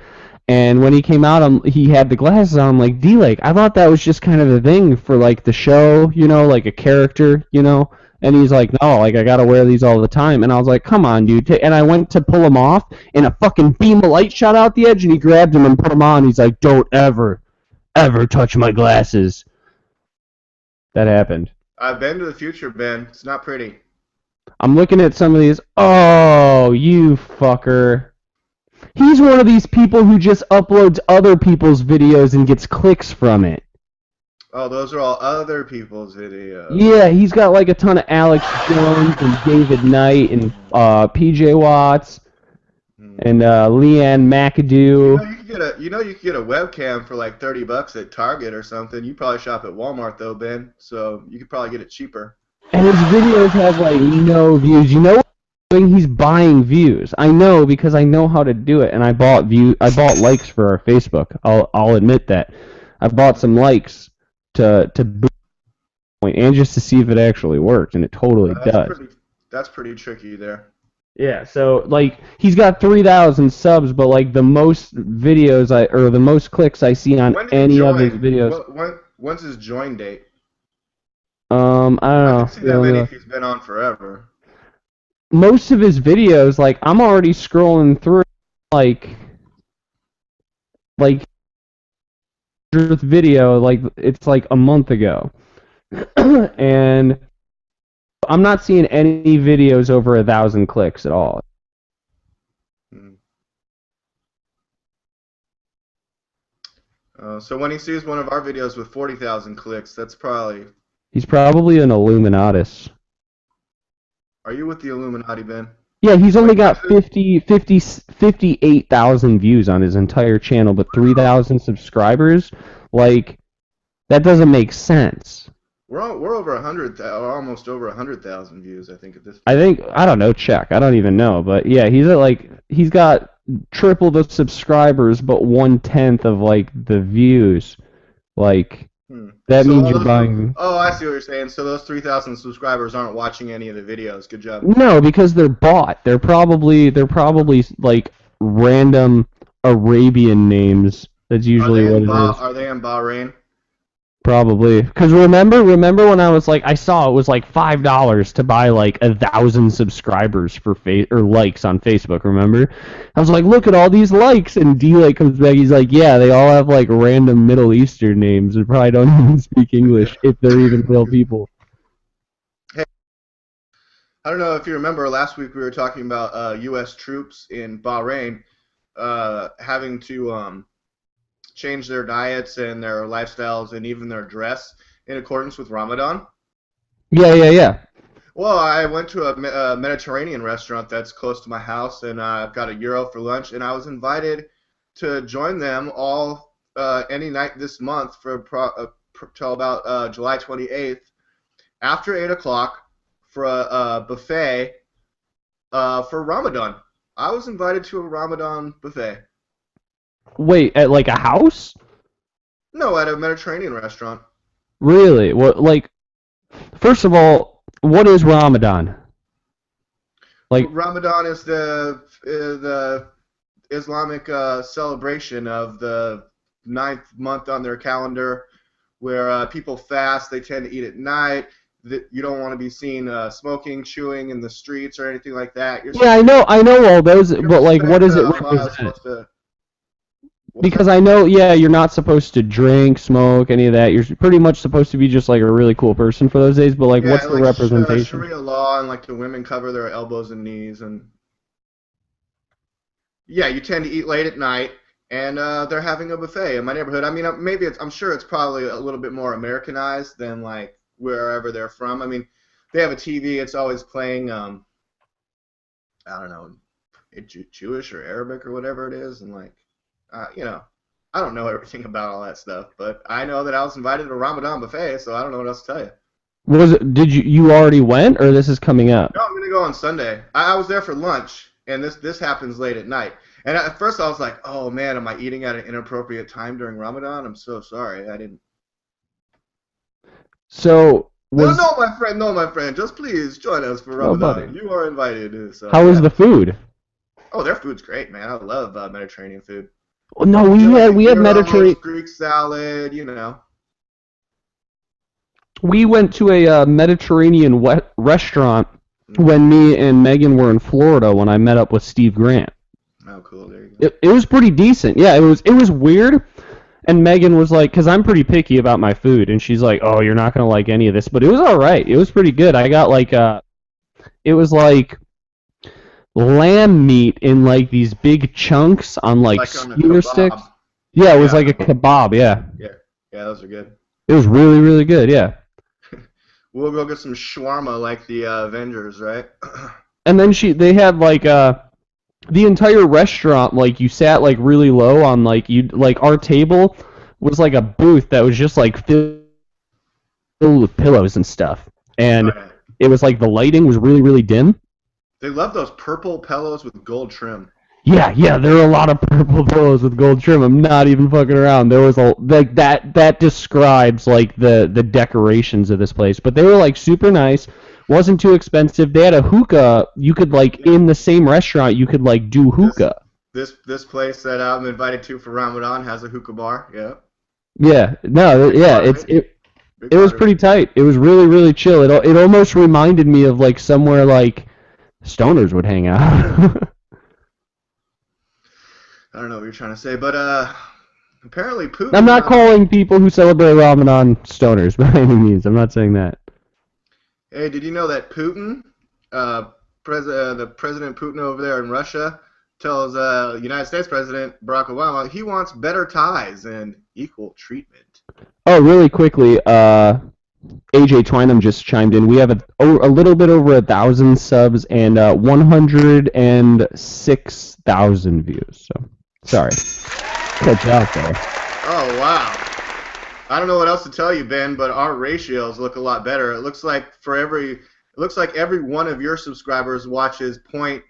And when he came out, he had the glasses on. I'm like, D-Lake, I thought that was just kind of a thing for, like, the show, you know, like a character, you know? And he's like, no, like, I gotta wear these all the time. And I was like, come on, dude. And I went to pull him off, and a fucking beam of light shot out the edge, and he grabbed him and put him on. He's like, don't ever touch my glasses. That happened. I've been to the future, Ben. It's not pretty. I'm looking at some of these. Oh, you fucker. He's one of these people who just uploads other people's videos and gets clicks from it. Oh, those are all other people's videos. Yeah, he's got like a ton of Alex Jones and David Knight and PJ Watts and Leanne McAdoo. You could get a webcam for like $30 at Target or something. You probably shop at Walmart though, Ben, so you could probably get it cheaper. And his videos have like no views. You know what he's doing? He's buying views. I know because I know how to do it, and I bought likes for our Facebook. I'll admit that. I bought some likes to boost point and just to see if it actually worked, and it totally does. That's pretty tricky there. Yeah, so like he's got 3,000 subs, but like the most videos the most clicks I see on any of his videos. When's his join date? I don't know. I can see that many if he's been on forever. Most of his videos, like I'm already scrolling through, like video, like it's like a month ago, and I'm not seeing any videos over 1,000 clicks at all. So when he sees one of our videos with 40,000 clicks, that's probably... He's probably an Illuminatus. Are you with the Illuminati, Ben? Yeah, he's only got 58,000 views on his entire channel, but 3,000 subscribers. Like, that doesn't make sense. We're over 100, or almost over 100,000 views, I think, at this point. I don't know, check. I don't even know, but yeah, he's got triple the subscribers, but 1/10 of like the views. Like, that means you're buying. Oh, I see what you're saying. So those 3,000 subscribers aren't watching any of the videos. Good job. No, because they're bought. They're probably like random Arabian names. That's usually what it is. Are they in Bahrain? Probably. Because remember when I was like, I saw it was like $5 to buy like 1,000 subscribers for or likes on Facebook, remember? I was like, look at all these likes, and D comes back, he's like, yeah, they all have like random Middle Eastern names and probably don't even speak English, if they're even real people. Hey, I don't know if you remember, last week we were talking about U.S. troops in Bahrain having to change their diets and their lifestyles and even their dress in accordance with Ramadan. Yeah. Well, I went to a Mediterranean restaurant that's close to my house, and I got €1 for lunch, and I was invited to join them all any night this month till about July 28th after 8 o'clock for a buffet for Ramadan. I was invited to a Ramadan buffet. Wait, at like a house? No, at a Mediterranean restaurant. Really? What? Like, first of all, what is Ramadan? Like, Ramadan is the Islamic celebration of the 9th month on their calendar, where people fast. They tend to eat at night. You don't want to be seen smoking, chewing in the streets or anything like that. I know all those, but like, what does it represent? Because I know, you're not supposed to drink, smoke, any of that. You're pretty much supposed to be just like a really cool person for those days. But like, what's the representation? Sharia law, and like the women cover their elbows and knees, and you tend to eat late at night, and they're having a buffet in my neighborhood. I mean, I'm sure it's probably a little bit more Americanized than like wherever they're from. I mean, they have a TV. It's always playing, I don't know, Jewish or Arabic or whatever it is, and like. I don't know everything about all that stuff, but I know that I was invited to a Ramadan buffet, so I don't know what else to tell you. Did you already went, or this is coming up? No, I'm gonna go on Sunday. I was there for lunch, and this happens late at night. And at first I was like, oh man, am I eating at an inappropriate time during Ramadan? I'm so sorry, I didn't. So. No, my friend, just please join us for Ramadan. You are invited. So, how was the food? Oh, their food's great, man. I love Mediterranean food. No, we had Mediterranean Greek salad, We went to a Mediterranean restaurant when me and Megan were in Florida when I met up with Steve Grant. Oh, cool. There you go. It was pretty decent. Yeah, it was weird. And Megan was like, because I'm pretty picky about my food, and she's like, oh, you're not gonna like any of this, but it was all right. It was pretty good. I got like it was like lamb meat in like these big chunks on like skewer sticks. Yeah, it was like a kebab. Yeah. Yeah, those are good. It was really, really good, yeah. We'll go get some shawarma like the Avengers, right? And then they had like the entire restaurant, like you sat like really low on like our table was like a booth that was just like filled with pillows and stuff. And Oh, yeah. it was like the lighting was really, really dim. They love those purple pillows with gold trim. Yeah, there are a lot of purple pillows with gold trim. I'm not even fucking around. There was like that describes like the decorations of this place. But they were like super nice. Wasn't too expensive. They had a hookah. You could like in the same restaurant you could like do hookah. This place that I'm invited to for Ramadan has a hookah bar. Yeah. Yeah. No, yeah, it was pretty tight. It was really, really chill. It almost reminded me of like somewhere like stoners would hang out. I don't know what you're trying to say, but apparently Putin. I'm not calling people who celebrate Ramadan stoners by any means. I'm not saying that. Hey, did you know that Putin, the President Putin over there in Russia, tells United States President Barack Obama he wants better ties and equal treatment? Oh, really quickly, AJ Twynham just chimed in. We have a little bit over 1,000 subs and 106,000 views. So, sorry. Cut you out there. Oh, wow. I don't know what else to tell you, Ben, but our ratios look a lot better. It looks like every one of your subscribers watches 0.5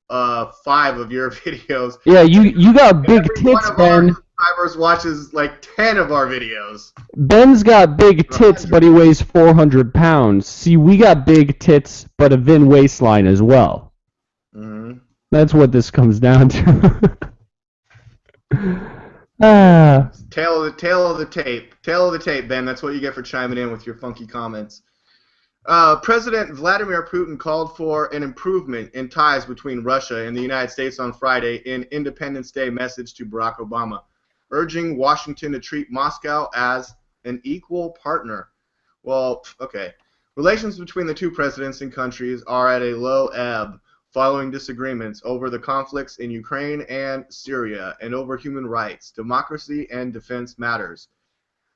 of your videos. Yeah, you got big Every tits, one of Ben. our subscribers watches like 10 of our videos. Ben's got big tits, but he weighs 400 pounds. See, we got big tits, but a thin waistline as well. Mm-hmm. That's what this comes down to. Tail of the tape, Ben. That's what you get for chiming in with your funky comments. President Vladimir Putin called for an improvement in ties between Russia and the United States on Friday in Independence Day message to Barack Obama, urging Washington to treat Moscow as an equal partner. Well, okay. Relations between the two presidents and countries are at a low ebb following disagreements over the conflicts in Ukraine and Syria and over human rights, democracy, and defense matters.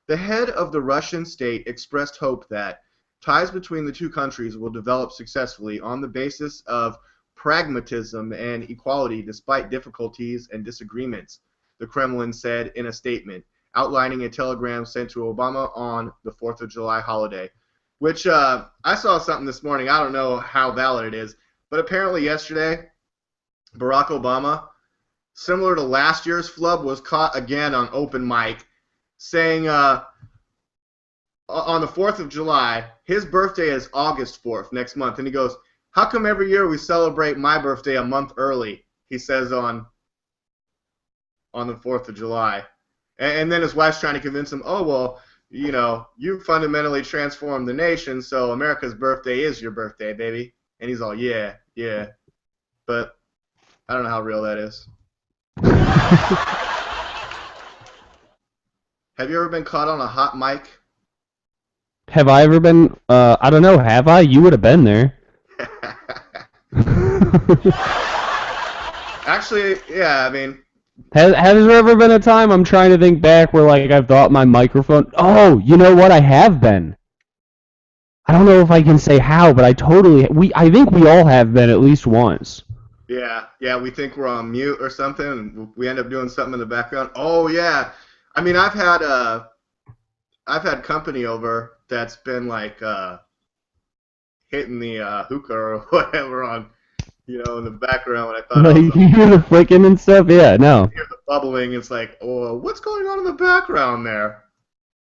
The head of the Russian state expressed hope that ties between the two countries will develop successfully on the basis of pragmatism and equality despite difficulties and disagreements, the Kremlin said in a statement, outlining a telegram sent to Obama on the 4th of July holiday, which I saw something this morning. I don't know how valid it is, but apparently yesterday, Barack Obama, similar to last year's flub, was caught again on open mic saying on the 4th of July, his birthday is August 4th, next month. And he goes, how come every year we celebrate my birthday a month early, he says on the 4th of July. And then his wife's trying to convince him, oh, well, you know, you fundamentally transformed the nation, so America's birthday is your birthday, baby. And he's all, yeah. But I don't know how real that is. Have you ever been caught on a hot mic? Have I ever been? I don't know. Have I? You would have been there. Actually, yeah. I mean, has there ever been a time? I'm trying to think back where like I've thought my microphone. Oh, you know what? I have been. I don't know if I can say how, but I think we all have been at least once. Yeah. We think we're on mute or something, and we end up doing something in the background. Oh yeah. I mean, I've had company over that's been like hitting the hookah or whatever on, in the background when I thought. Like you hear the flicking and stuff. Yeah, no. You hear the bubbling. It's like, oh, what's going on in the background there?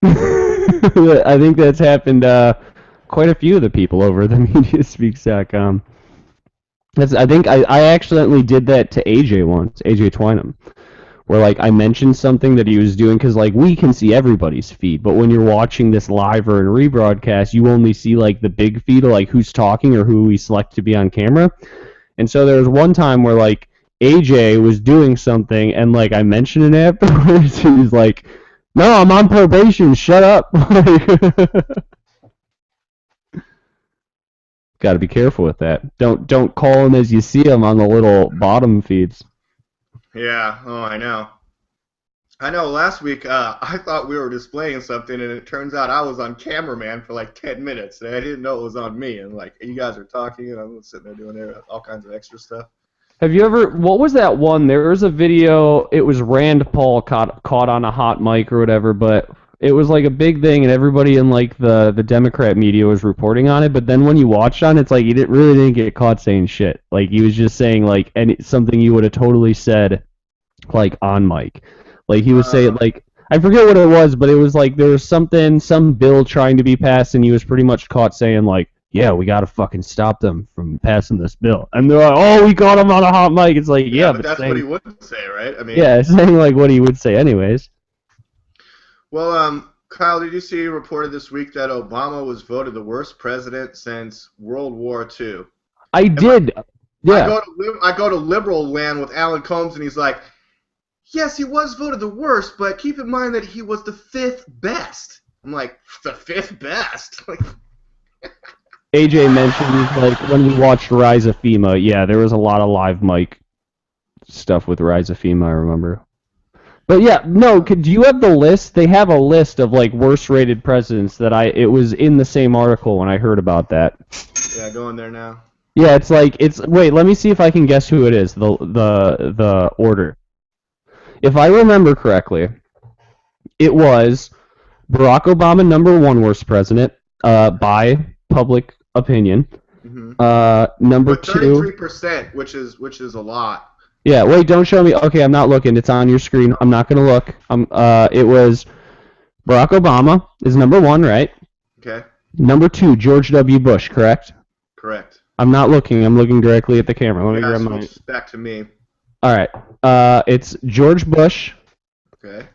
I think that's happened. Quite a few of the people over the MediaSpeaks.com. I think I accidentally did that to AJ once, AJ Twynham, where like I mentioned something that he was doing because like we can see everybody's feed, but when you're watching this live or in rebroadcast, you only see like the big feed of like who's talking or who we select to be on camera. And so there was one time where like AJ was doing something and like I mentioned it afterwards. He was like, "No, I'm on probation. Shut up." Got to be careful with that. Don't call them as you see them on the little bottom feeds. Yeah. Oh, I know. It's I know last week I thought we were displaying something, and it turns out I was on cameraman for like 10 minutes, and I didn't know it was on me. And like you guys are talking, and I'm sitting there doing all kinds of extra stuff. Have you ever? What was that one? There was a video. It was Rand Paul caught on a hot mic or whatever, but it was like a big thing, and everybody in like the Democrat media was reporting on it. But then when you watched on, it's like he didn't get caught saying shit. Like he was just saying like something you would have totally said, like on mic. Like he was saying like I forget what it was, but it was like there was some bill trying to be passed, and he was pretty much caught saying like, yeah, we gotta fucking stop them from passing this bill. And they're like, oh, we caught him on a hot mic. It's like, yeah, but that's saying, what he would say, right? I mean, yeah, saying like what he would say anyways. Well, Kyle, did you see reported this week that Obama was voted the worst president since World War II? I did. Yeah. I go to liberal land with Alan Combs, and he's like, yes, he was voted the worst, but keep in mind that he was the 5th best. I'm like, the 5th best? Like, AJ mentioned like when we watched Rise of FEMA, yeah, there was a lot of live mic stuff with Rise of FEMA, I remember. But yeah, no, do you have the list? They have a list of like worst rated presidents that it was in the same article when I heard about that. Yeah, go in there now. Yeah, wait, let me see if I can guess who it is, the order. If I remember correctly, it was Barack Obama #1 worst president by public opinion. Mm-hmm. Number but 2, 33%, which is a lot. Yeah, wait, don't show me. Okay, I'm not looking. It's on your screen. I'm not gonna look. It was Barack Obama is #1, right? Okay. Number 2, George W. Bush, correct? Correct. I'm not looking. I'm looking directly at the camera. Let me grab my. Back to me. All right. It's George Bush. Okay.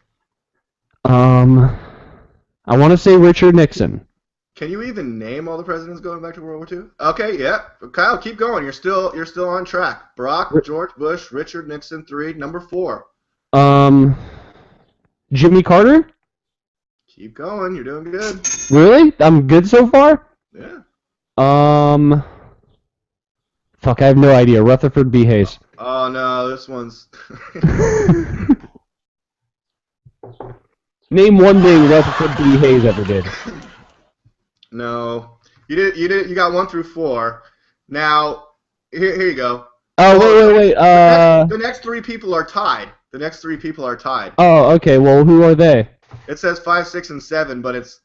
I want to say Richard Nixon. Can you even name all the presidents going back to World War II? Okay, yeah. Kyle, keep going. You're still on track. Barack, George Bush, Richard Nixon, 3, number 4. Jimmy Carter? Keep going. You're doing good. Really? I'm good so far? Yeah. Fuck, I have no idea. Rutherford B. Hayes. Oh no, this one's. Name one thing Rutherford B. Hayes ever did. No, you did. You got 1 through 4. Now, here you go. Oh wait. The next 3 people are tied. Oh, okay. Well, who are they? It says 5, 6, and 7, but it's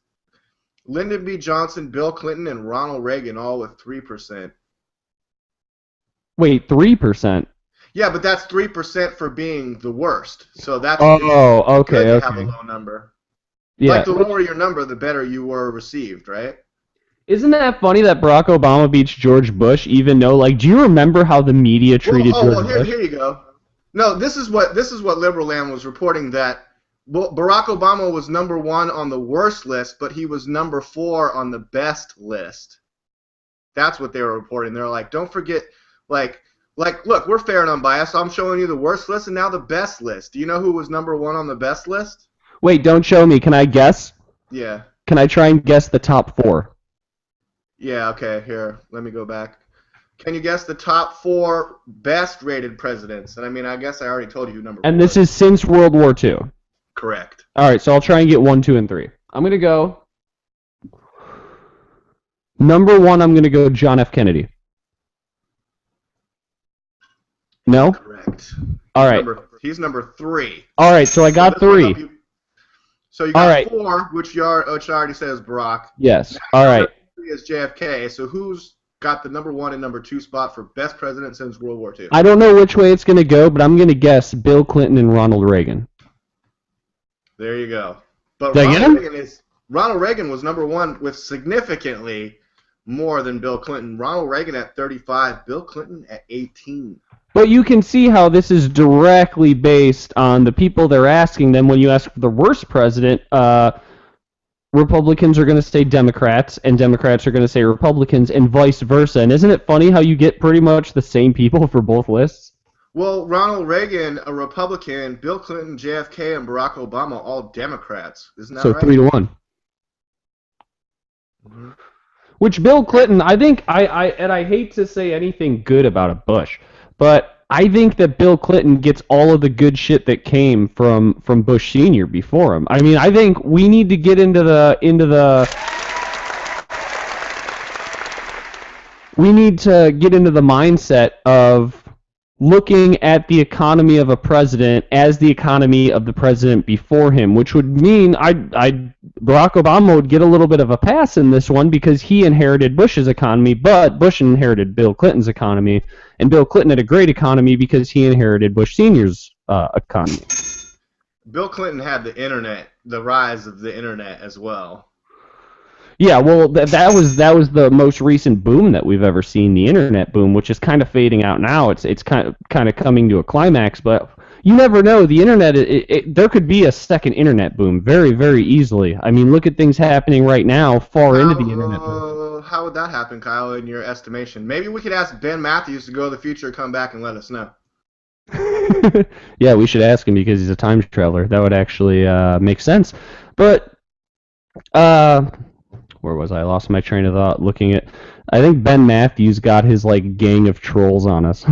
Lyndon B. Johnson, Bill Clinton, and Ronald Reagan, all with 3%. Wait, 3%. Yeah, but that's 3% for being the worst. So that's okay. Good to have a low number. Yeah. Like the lower your number, the better you were received, right? Isn't that funny that Barack Obama beats George Bush, even though, like, do you remember how the media treated George Bush? Here you go. No, this is what Liberal Land was reporting, that Barack Obama was #1 on the worst list, but he was #4 on the best list. That's what they were reporting. They're like, don't forget, like, look, we're fair and unbiased. So I'm showing you the worst list and now the best list. Do you know who was #1 on the best list? Wait, don't show me. Can I guess? Yeah. Can I try and guess the top 4? Yeah, okay, here. Let me go back. Can you guess the top 4 best rated presidents? And I mean, I guess I already told you who #1 was. And this is since World War II. Correct. All right, so I'll try and get 1, 2, and 3. I'm going to go #1, I'm going to go John F. Kennedy. No? Correct. All right. He's number 3. All right, so I got 3. So you got 4, which I already said is Barack. Yes. Now, all right. 3 is JFK. So who's got the #1 and #2 spot for best president since World War II? I don't know which way it's going to go, but I'm going to guess Bill Clinton and Ronald Reagan. There you go. But Did Ronald Reagan was #1 with significantly more than Bill Clinton. Ronald Reagan at 35, Bill Clinton at 18. But you can see how this is directly based on the people they're asking them. When you ask for the worst president, Republicans are going to say Democrats, and Democrats are going to say Republicans, and vice versa. And isn't it funny how you get pretty much the same people for both lists? Well, Ronald Reagan, a Republican, Bill Clinton, JFK, and Barack Obama, all Democrats. Isn't that right? So 3-1. Mm-hmm. Which Bill Clinton, I think, I hate to say anything good about a Bush, but I think that Bill Clinton gets all of the good shit that came from Bush Sr. before him. I mean, I think we need to get into the mindset of looking at the economy of a president as the economy of the president before him, which would mean Barack Obama would get a little bit of a pass in this one because he inherited Bush's economy, but Bush inherited Bill Clinton's economy, and Bill Clinton had a great economy because he inherited Bush Sr.'s economy. Bill Clinton had the internet, the rise of the internet as well. Yeah, well, that was the most recent boom that we've ever seen, the internet boom, which is kind of fading out now. It's kind of coming to a climax, but you never know. The internet, there could be a second internet boom very, very easily. I mean, look at things happening right now, into the internet boom. How would that happen, Kyle, in your estimation? Maybe we could ask Ben Matthews to go to the future, come back, and let us know. Yeah, we should ask him because he's a time traveler. That would actually make sense. But where was I? Lost my train of thought looking at... I think Ben Matthews got his, like, gang of trolls on us.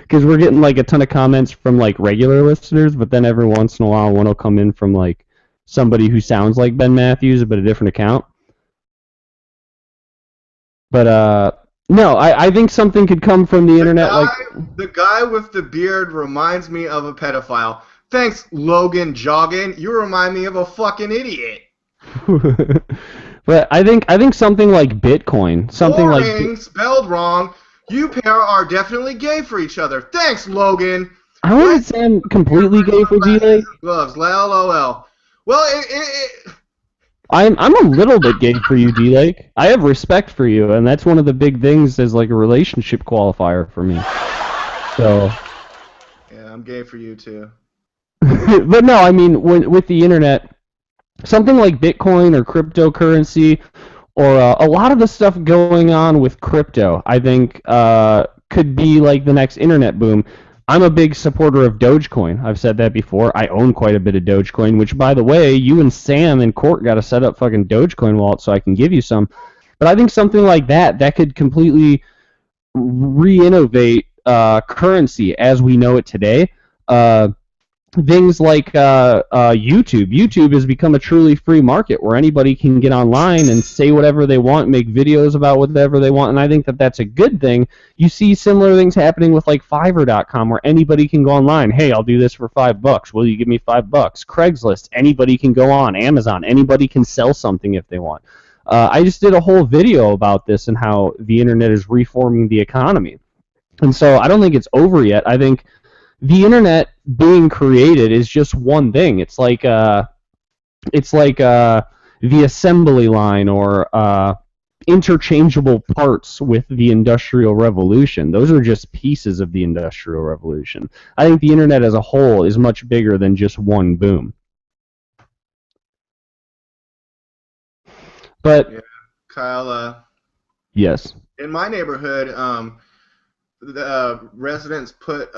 Because we're getting, like, a ton of comments from, like, regular listeners, but then every once in a while one will come in from, like, somebody who sounds like Ben Matthews, but a different account. But, no, I think something could come from the internet, The guy with the beard reminds me of a pedophile. Thanks, Logan Joggin. You remind me of a fucking idiot. But I think something like Bitcoin, spelled wrong. You pair are definitely gay for each other. Thanks, Logan. I wouldn't say I'm completely gay for D-Lake. Gloves, LOL. Well, I'm a little bit gay for you, D-Lake. I have respect for you, and that's one of the big things as like a relationship qualifier for me. So. Yeah, I'm gay for you too. But no, I mean, with the internet. Something like Bitcoin or cryptocurrency, or a lot of the stuff going on with crypto, I think could be like the next internet boom. I'm a big supporter of Dogecoin. I've said that before. I own quite a bit of Dogecoin, which, by the way, you and Sam and Court got to set up fucking Dogecoin wallet so I can give you some. But I think something like that could completely re-innovate currency as we know it today. Things like YouTube. YouTube has become a truly free market where anybody can get online and say whatever they want, make videos about whatever they want, and I think that that's a good thing. You see similar things happening with like Fiverr.com where anybody can go online. Hey, I'll do this for $5. Will you give me $5? Craigslist. Anybody can go on. Amazon. Anybody can sell something if they want. I just did a whole video about this and how the internet is reforming the economy. And so I don't think it's over yet. I think the internet being created is just one thing. It's like the assembly line or interchangeable parts with the Industrial Revolution. Those are just pieces of the Industrial Revolution. I think the internet as a whole is much bigger than just one boom. But yeah, Kyle. Yes. In my neighborhood, the residents put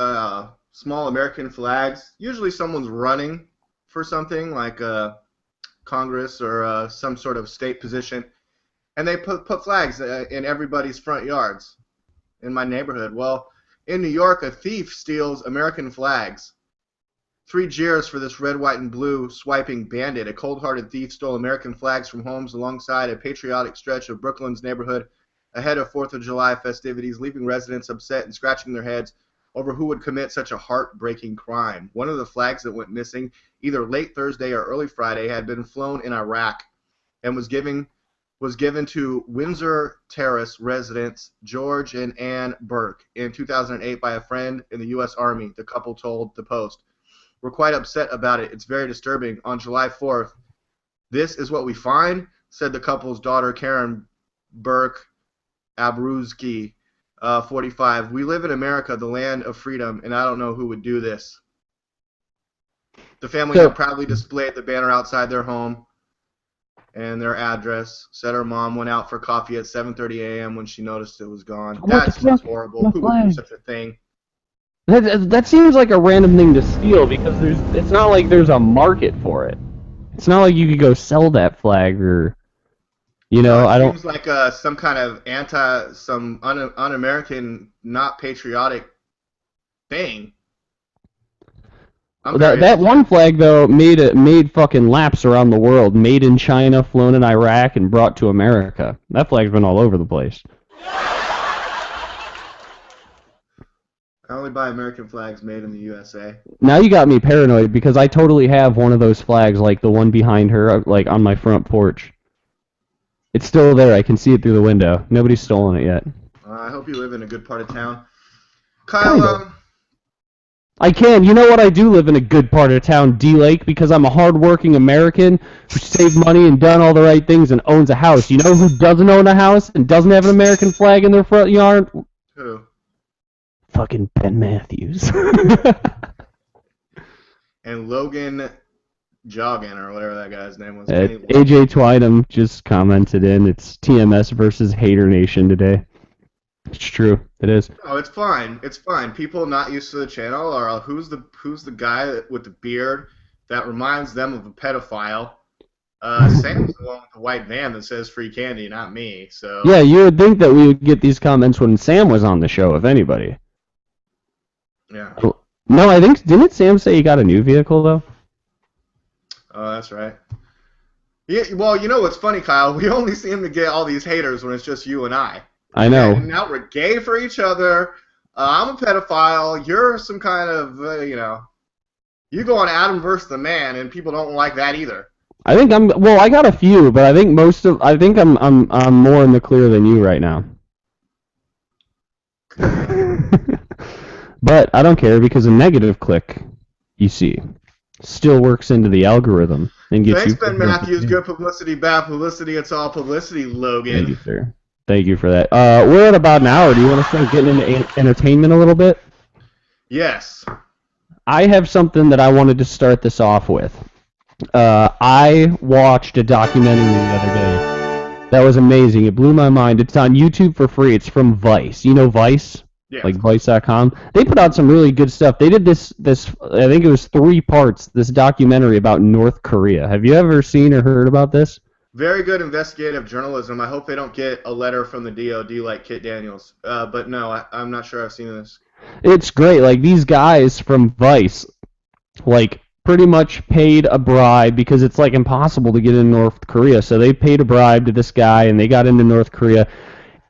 small American flags. Usually someone's running for something like Congress or some sort of state position, and they put flags in everybody's front yards in my neighborhood. Well, in New York, a thief steals American flags. 3 jeers for this red, white, and blue swiping bandit. A cold-hearted thief stole American flags from homes alongside a patriotic stretch of Brooklyn's neighborhood ahead of 4th of July festivities, leaving residents upset and scratching their heads over who would commit such a heartbreaking crime. One of the flags that went missing, either late Thursday or early Friday, had been flown in Iraq and was given to Windsor Terrace residents George and Ann Burke in 2008 by a friend in the U.S. Army, the couple told the Post. We're quite upset about it. It's very disturbing. On July 4th, this is what we find, said the couple's daughter, Karen Burke Abruzki, 45. We live in America, the land of freedom, and I don't know who would do this. The family had proudly displayed the banner outside their home and their address. Said her mom went out for coffee at 7:30 a.m. when she noticed it was gone. That's just horrible. Who would do such a thing? That seems like a random thing to steal because it's not like there's a market for it. It's not like you could go sell that flag or... You know, I don't. Seems like some kind of un-American, not patriotic thing. That one flag though made fucking laps around the world. Made in China, flown in Iraq, and brought to America. That flag's been all over the place. I only buy American flags made in the USA. Now you got me paranoid because I totally have one of those flags, like the one behind her, like on my front porch. It's still there. I can see it through the window. Nobody's stolen it yet. I hope you live in a good part of town. Kyle, I can. You know what? I do live in a good part of town, D-Lake, because I'm a hardworking American who saved money and done all the right things and owns a house. You know who doesn't own a house and doesn't have an American flag in their front yard? Who? Fucking Ben Matthews. And Logan Joggin, or whatever that guy's name was. AJ Twynham just commented in, it's TMS versus Hater Nation today. It's true. It is. Oh, it's fine. It's fine. People not used to the channel are who's the guy with the beard that reminds them of a pedophile. Sam's the one with the white van that says free candy, not me. So yeah, you would think that we would get these comments when Sam was on the show, if anybody. Yeah. No, I think didn't Sam say he got a new vehicle though? Oh, that's right. Yeah. Well, you know what's funny, Kyle? We only seem to get all these haters when it's just you and I. I know. And now we're gay for each other. I'm a pedophile. You're some kind of, you go on Adam versus the Man, and people don't like that either. I think I got a few, but I think I'm more in the clear than you right now. But I don't care because a negative click, you see, still works into the algorithm and gets Thanks, you. Ben Matthews. Good publicity, bad publicity. It's all publicity, Logan. Thank you, sir. Thank you for that. We're at about an hour. Do you want to start getting into entertainment a little bit? Yes. I have something that I wanted to start this off with. I watched a documentary the other day that was amazing. It blew my mind. It's on YouTube for free. It's from Vice. You know Vice? Yeah. Like Vice.com. They put out some really good stuff. They did this I think it was 3 parts, this documentary about North Korea. Have you ever seen or heard about this? Very good investigative journalism. I hope they don't get a letter from the DOD like Kit Daniels. But no, I'm not sure I've seen this. It's great. Like, these guys from Vice, like, pretty much paid a bribe because it's, like, impossible to get into North Korea. So they paid a bribe to this guy, and they got into North Korea.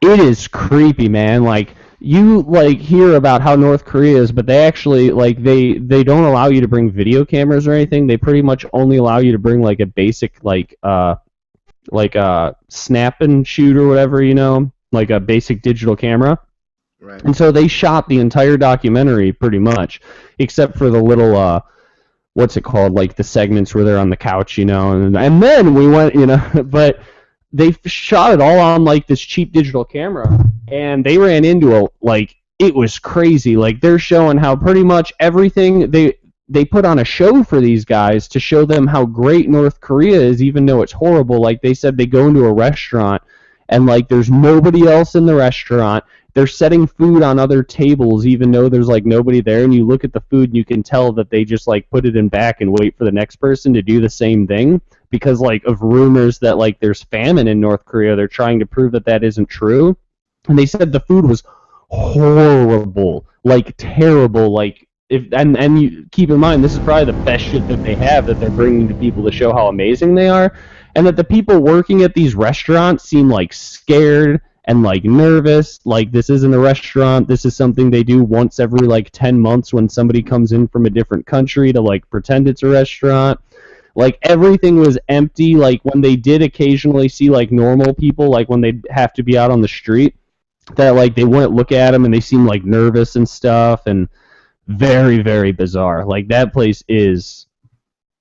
It is creepy, man. Like, you, like, hear about how North Korea is, but they actually, like, they don't allow you to bring video cameras or anything. They pretty much only allow you to bring, like, a basic, like snap and shoot or whatever, you know, like a basic digital camera. Right. And so they shot the entire documentary pretty much, except for the little, what's it called, like the segments where they're on the couch, you know, and then we went, you know, but they shot it all on like this cheap digital camera, and they ran into it was crazy. Like, they're showing how pretty much everything they put on a show for these guys to show them how great North Korea is, even though it's horrible. Like, they said they go into a restaurant, and, like, there's nobody else in the restaurant. They're setting food on other tables, even though there's, like, nobody there. And you look at the food, and you can tell that they just, like, put it in back and wait for the next person to do the same thing. Because, like, of rumors that, like, there's famine in North Korea. They're trying to prove that that isn't true. And they said the food was horrible. Like, terrible. Like, and you keep in mind, this is probably the best shit that they have that they're bringing to people to show how amazing they are, and that the people working at these restaurants seem like scared and like nervous. Like, this isn't a restaurant. This is something they do once every like 10 months when somebody comes in from a different country to like pretend it's a restaurant. Like, everything was empty. Like, when they did occasionally see like normal people, like when they'd have to be out on the street, that like they wouldn't look at them and they seemed like nervous and stuff, and very, very bizarre. Like, that place is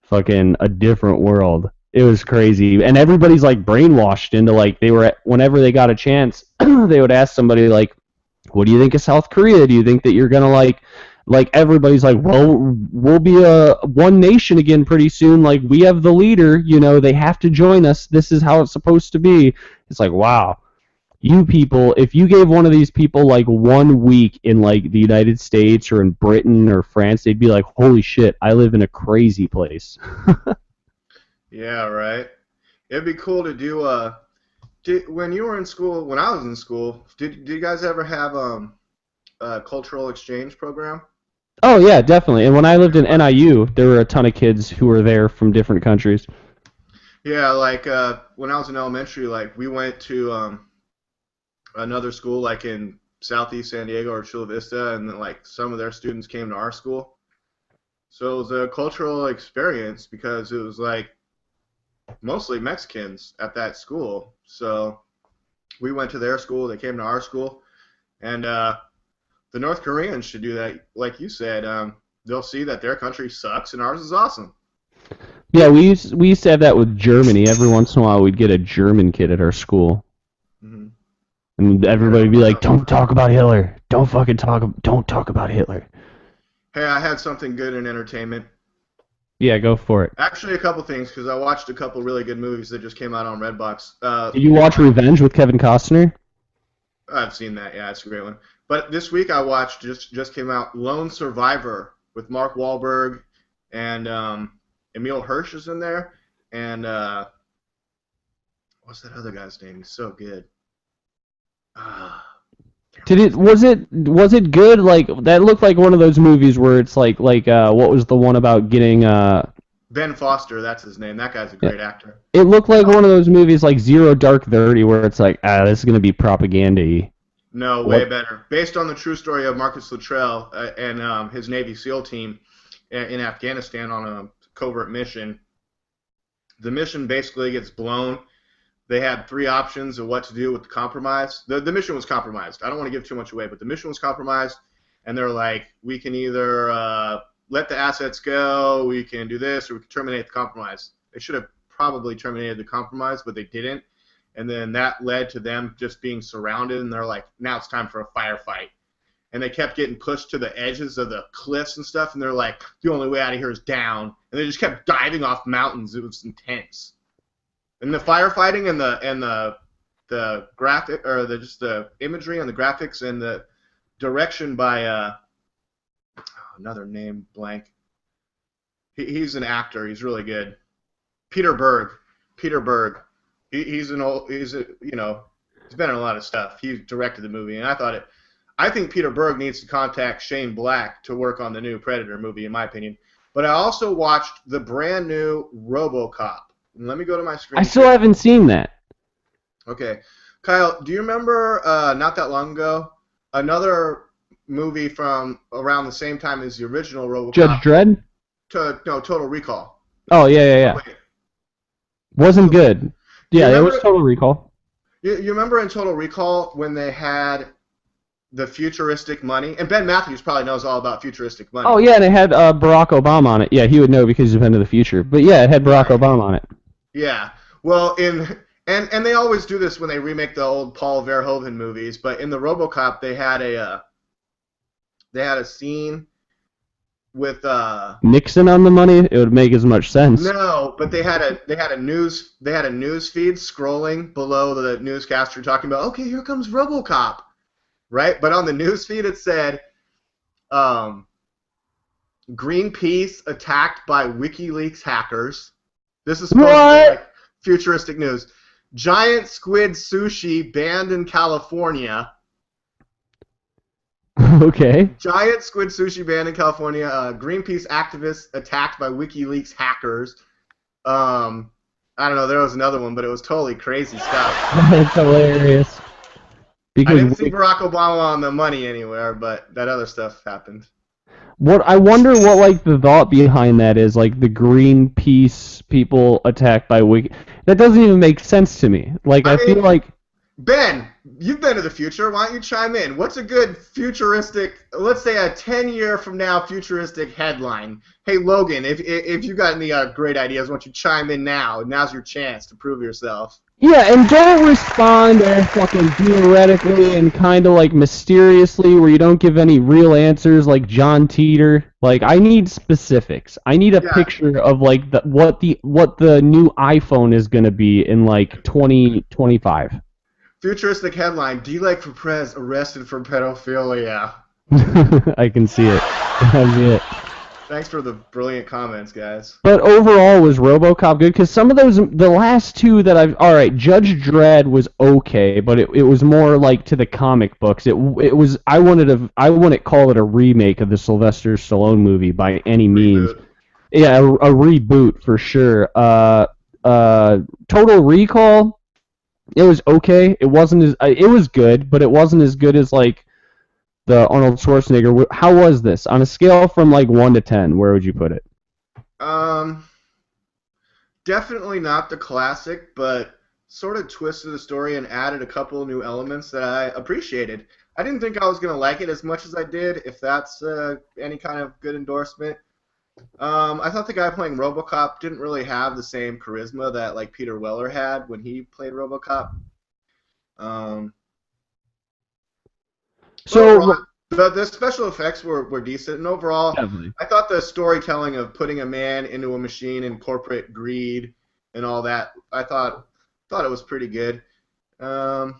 fucking a different world. It was crazy. And everybody's, like, brainwashed into, like, whenever they got a chance, they would ask somebody, like, what do you think of South Korea? Do you think that you're going to, like, everybody's like, well, we'll be one nation again pretty soon. Like, we have the leader, you know, they have to join us. This is how it's supposed to be. It's like, wow. You people, if you gave one of these people like 1 week in like the United States or in Britain or France, they'd be like, holy shit, I live in a crazy place. Yeah, right. It'd be cool to do when you were in school, when I was in school, did you guys ever have a cultural exchange program? Oh yeah, definitely. And when I lived in NIU, there were a ton of kids who were there from different countries. Yeah, like when I was in elementary, like we went to another school like in Southeast San Diego or Chula Vista, and then like some of their students came to our school. So it was a cultural experience because it was like mostly Mexicans at that school. So we went to their school, they came to our school, and the North Koreans should do that, like you said. They'll see that their country sucks and ours is awesome. Yeah, we used to have that with Germany. Every once in a while, we'd get a German kid at our school, Hmm. and everybody'd be like, "Don't talk about Hitler. Don't talk about Hitler." Hey, I had something good in entertainment. Yeah, go for it. Actually, a couple things because I watched a couple really good movies that just came out on Redbox. Did you watch Revenge with Kevin Costner? I've seen that. Yeah, it's a great one. But this week I watched just came out Lone Survivor with Mark Wahlberg and Emil Hirsch is in there, and what's that other guy's name? He's so good. Was it good? Like that looked like one of those movies where it's like what was the one about getting Ben Foster, that's his name. That guy's a great actor. It looked like one of those movies like Zero Dark 30 where it's like, this is gonna be propaganda-y. No, way better. Based on the true story of Marcus Luttrell and his Navy SEAL team in Afghanistan on a covert mission. The mission basically gets blown. They had three options of what to do with the compromise. The mission was compromised. I don't want to give too much away, but the mission was compromised, and they're like, we can either let the assets go, we can do this, or we can terminate the compromise. They should have probably terminated the compromise, but they didn't. And then that led to them just being surrounded, and they're like, now it's time for a firefight. And they kept getting pushed to the edges of the cliffs and stuff, and they're like, the only way out of here is down. And they just kept diving off mountains. It was intense. And the firefighting and the graphic or just the imagery and the graphics and the direction by another name blank. He's an actor. He's really good. Peter Berg. He's been in a lot of stuff. He directed the movie, and I think Peter Berg needs to contact Shane Black to work on the new Predator movie, in my opinion. But I also watched the brand new RoboCop. And let me go to my screen. I still haven't seen that. Okay. Kyle, do you remember not that long ago another movie from around the same time as the original RoboCop? Judge Dredd? No, Total Recall. Oh, yeah. Wasn't good. Yeah, it was Total Recall. You remember in Total Recall when they had the futuristic money? And Ben Matthews probably knows all about futuristic money. Oh, yeah, and it had Barack Obama on it. Yeah, he would know because he's been to the future. But yeah, it had Barack Obama on it. Yeah. Well, and they always do this when they remake the old Paul Verhoeven movies, but in the RoboCop they had a scene with Nixon on the money. It would make as much sense. No, but they had a news feed scrolling below the newscaster talking about, okay, here comes RoboCop, right? But on the news feed it said Greenpeace attacked by WikiLeaks hackers. This is supposed to be like futuristic news. Giant squid sushi banned in California. Okay. Giant squid sushi banned in California. Greenpeace activists attacked by WikiLeaks hackers. I don't know. There was another one, but it was totally crazy stuff. That's hilarious. Because I didn't see Barack Obama on the money anywhere, but that other stuff happened. I wonder what like the thought behind that is, like the Greenpeace people attacked by Wiki. That doesn't even make sense to me. Like I feel like Ben, you've been to the future. Why don't you chime in? What's a good futuristic, let's say a 10-year from now futuristic headline? Hey Logan, if you got any great ideas, why don't you chime in now? Now's your chance to prove yourself. Yeah, and don't respond all fucking theoretically and kind of like mysteriously where you don't give any real answers like John Teeter. Like, I need specifics. I need a picture of like what the new iPhone is going to be in like 2025. Futuristic headline, D-Like for Prez arrested for pedophilia. I can see it. I see it. Thanks for the brilliant comments, guys. But overall, was RoboCop good? Because some of those, the last two that I've, all right, Judge Dredd was okay, but it was more like to the comic books. It was I wouldn't call it a remake of the Sylvester Stallone movie by any means. Reboot. Yeah, a reboot for sure. Total Recall, it was okay. It wasn't as it was good, but it wasn't as good as like the Arnold Schwarzenegger. How was this on a scale from like 1 to 10? Where would you put it? Definitely not the classic, but sort of twisted the story and added a couple of new elements that I appreciated. I didn't think I was gonna like it as much as I did, if that's any kind of good endorsement. I thought the guy playing RoboCop didn't really have the same charisma that like Peter Weller had when he played RoboCop. So overall, the special effects were decent, and overall, definitely. I thought the storytelling of putting a man into a machine and corporate greed and all that, I thought it was pretty good. They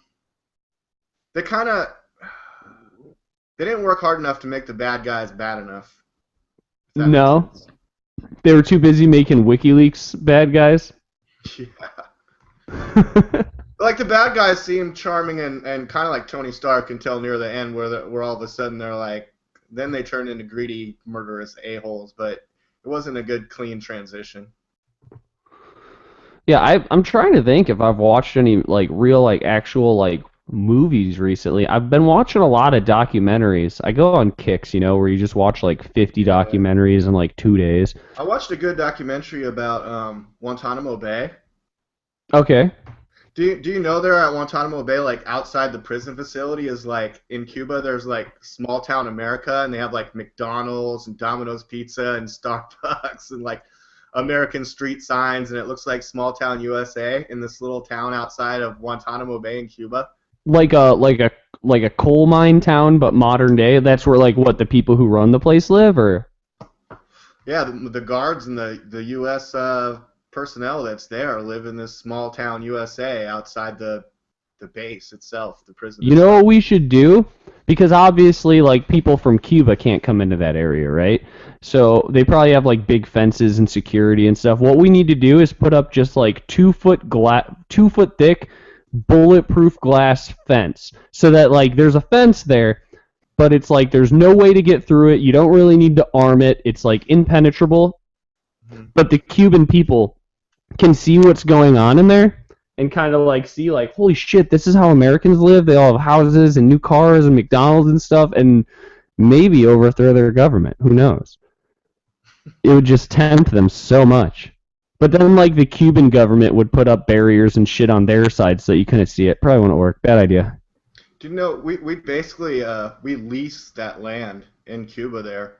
didn't work hard enough to make the bad guys bad enough. If that No. makes sense. They were too busy making WikiLeaks bad guys. Yeah. Like the bad guys seem charming and kind of like Tony Stark until near the end, where all of a sudden they're like, then they turn into greedy, murderous a-holes. But it wasn't a good, clean transition. Yeah, I'm trying to think if I've watched any like real like actual like movies recently. I've been watching a lot of documentaries. I go on kicks, where you just watch like 50 documentaries in like 2 days. I watched a good documentary about Guantanamo Bay. Okay. Do you know there at Guantanamo Bay, like outside the prison facility, is like in Cuba, there's like small town America, and they have like McDonald's and Domino's Pizza and Starbucks and like American street signs, and it looks like small town USA in this little town outside of Guantanamo Bay in Cuba. Like a coal mine town, but modern day. That's where like what the people who run the place live, or Yeah, the guards and the U.S. Personnel that's there live in this small town USA outside the base itself, the prison. you know what we should do? Because obviously, like people from Cuba can't come into that area, right? So they probably have like big fences and security and stuff. What we need to do is put up just like 2 foot thick, bulletproof glass fence, so that like there's a fence there, but it's like there's no way to get through it. You don't really need to arm it. It's like impenetrable. But the Cuban people can see what's going on in there and kind of like see like, holy shit, this is how Americans live. They all have houses and new cars and McDonald's and stuff, and maybe overthrow their government. Who knows? It would just tempt them so much. But then like the Cuban government would put up barriers and shit on their side so you couldn't see it. Probably wouldn't work. Bad idea. Do you know we basically we lease that land in Cuba there,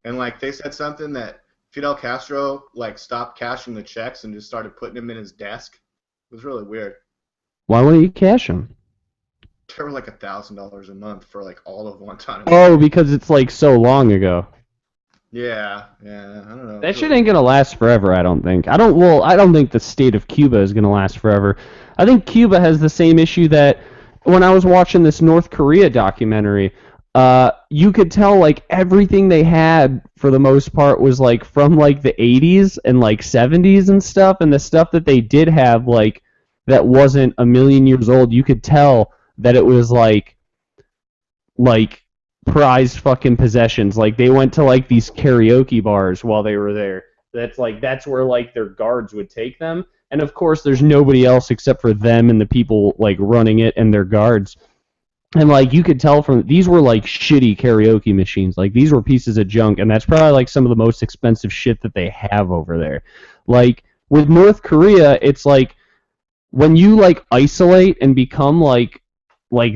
and like they said something that Fidel Castro like stopped cashing the checks and just started putting them in his desk. It was really weird. Why wouldn't you cash them? They were like $1,000 a month for like all of Guantanamo. Oh, because it's like so long ago. Yeah, I don't know. That shit ain't gonna last forever, I don't think. I don't think the state of Cuba is gonna last forever. I think Cuba has the same issue that when I was watching this North Korea documentary, you could tell like everything they had for the most part was like from like the 80s and like 70s and stuff, and the stuff that they did have like that wasn't a million years old, you could tell that it was like prized fucking possessions. Like they went to like these karaoke bars while they were there. That's where like their guards would take them. And of course there's nobody else except for them and the people like running it and their guards. And like you could tell from these were like shitty karaoke machines. Like these were pieces of junk, and that's probably like some of the most expensive shit that they have over there. Like with North Korea, it's like when you like isolate and become like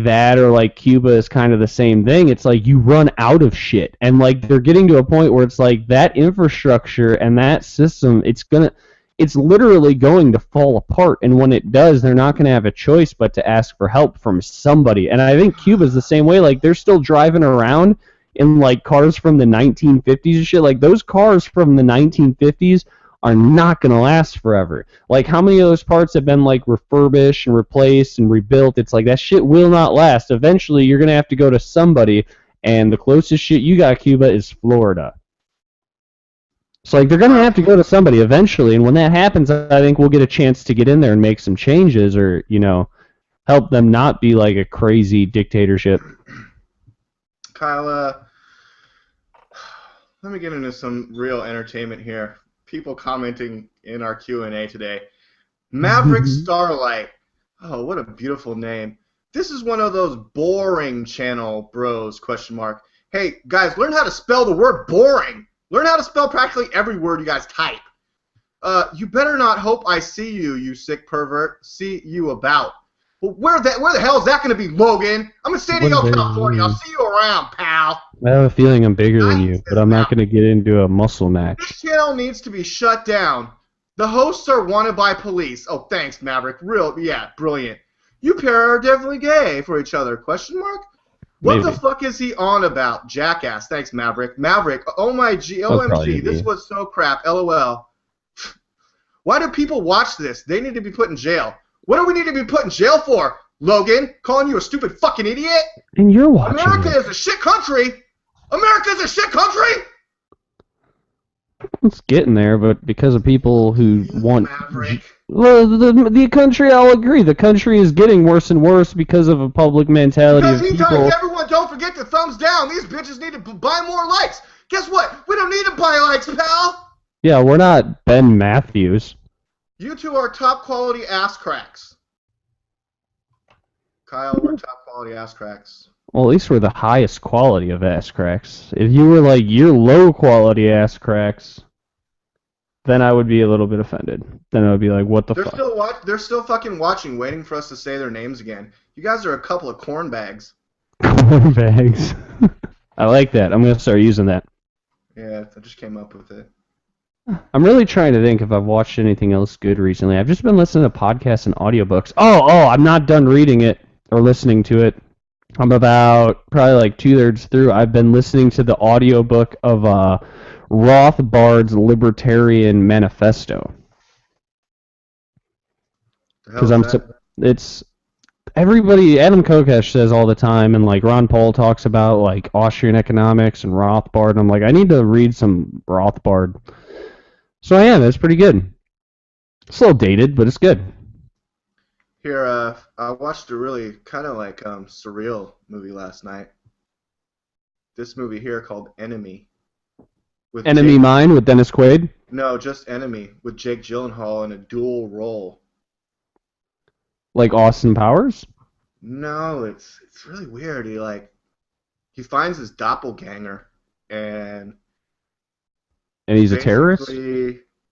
that, or like Cuba is kind of the same thing. It's like you run out of shit, and like they're getting to a point where it's like that infrastructure and that system, it's literally going to fall apart, and when it does, they're not going to have a choice but to ask for help from somebody. And I think Cuba's the same way. Like they're still driving around in like cars from the 1950s and shit. Like those cars from the 1950s are not going to last forever. Like how many of those parts have been like refurbished and replaced and rebuilt? It's like that shit will not last. Eventually you're going to have to go to somebody, and the closest shit you got, Cuba, is Florida. It's like they're going to have to go to somebody eventually, and when that happens, I think we'll get a chance to get in there and make some changes or, help them not be like a crazy dictatorship. Kyle, let me get into some real entertainment here. People commenting in our Q&A today. Maverick Starlight. Oh, what a beautiful name. This is one of those boring channel bros, question mark. Hey, guys, learn how to spell the word boring. Learn how to spell practically every word you guys type. You better not hope I see you, you sick pervert. See you about. Well, where the hell is that going to be, Logan? I'm in San Diego, California. I'll see you around, pal. I have a feeling I'm bigger than you, but I'm not going to get into a muscle match. This channel needs to be shut down. The hosts are wanted by police. Oh, thanks, Maverick. Yeah, brilliant. You pair are definitely gay for each other, question mark? What Maybe. the fuck is he on about? Jackass. Thanks, Maverick. Maverick, oh my OMG, this was so crap, LOL. Why do people watch this? They need to be put in jail. What do we need to be put in jail for, Logan? Calling you a stupid fucking idiot? And you're watching America is a shit country. America is a shit country. It's getting there, but because of people who want... Maverick. Well, the country, I'll agree, the country is getting worse and worse because of a public mentality Because of he people... tells everyone, don't forget to thumbs down. These bitches need to buy more likes. Guess what? We don't need to buy likes, pal. Yeah, we're not Ben Matthews. You two are top quality ass cracks. Kyle, we're top quality ass cracks. Well, at least we're the highest quality of ass cracks. If you were like, you're low quality ass cracks, then I would be a little bit offended. Then I would be like, what the fuck? They're still fucking watching, waiting for us to say their names again. You guys are a couple of corn bags. Corn bags. I like that. I'm going to start using that. Yeah, I just came up with it. I'm really trying to think if I've watched anything else good recently. I've just been listening to podcasts and audiobooks. Oh, I'm not done reading it or listening to it. I'm about probably like 2/3 through. I've been listening to the audiobook of Rothbard's Libertarian Manifesto. Because it's everybody. Adam Kokesh says all the time, and like Ron Paul talks about like Austrian economics and Rothbard. And I'm like, I need to read some Rothbard. So I am. It's pretty good. It's a little dated, but it's good. Here, I watched a really kind of like surreal movie last night. This movie here called Enemy. With Enemy Mine with Dennis Quaid? No, just Enemy with Jake Gyllenhaal in a dual role. Like Austin Powers? No, it's really weird. He finds his doppelganger and he's a terrorist?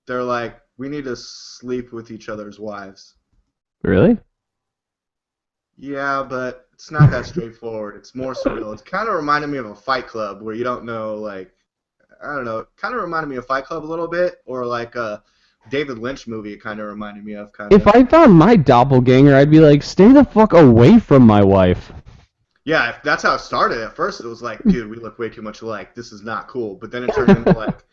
They're like, we need to sleep with each other's wives. Really? Yeah, but it's not that straightforward. It's more surreal. It kind of reminded me of a Fight Club where you don't know, like, I don't know. It kind of reminded me of Fight Club a little bit, or like a David Lynch movie. It kind of reminded me of. If I found my doppelganger, I'd be like, stay the fuck away from my wife. Yeah, that's how it started. At first, it was like, dude, we look way too much alike. This is not cool. But then it turned into like,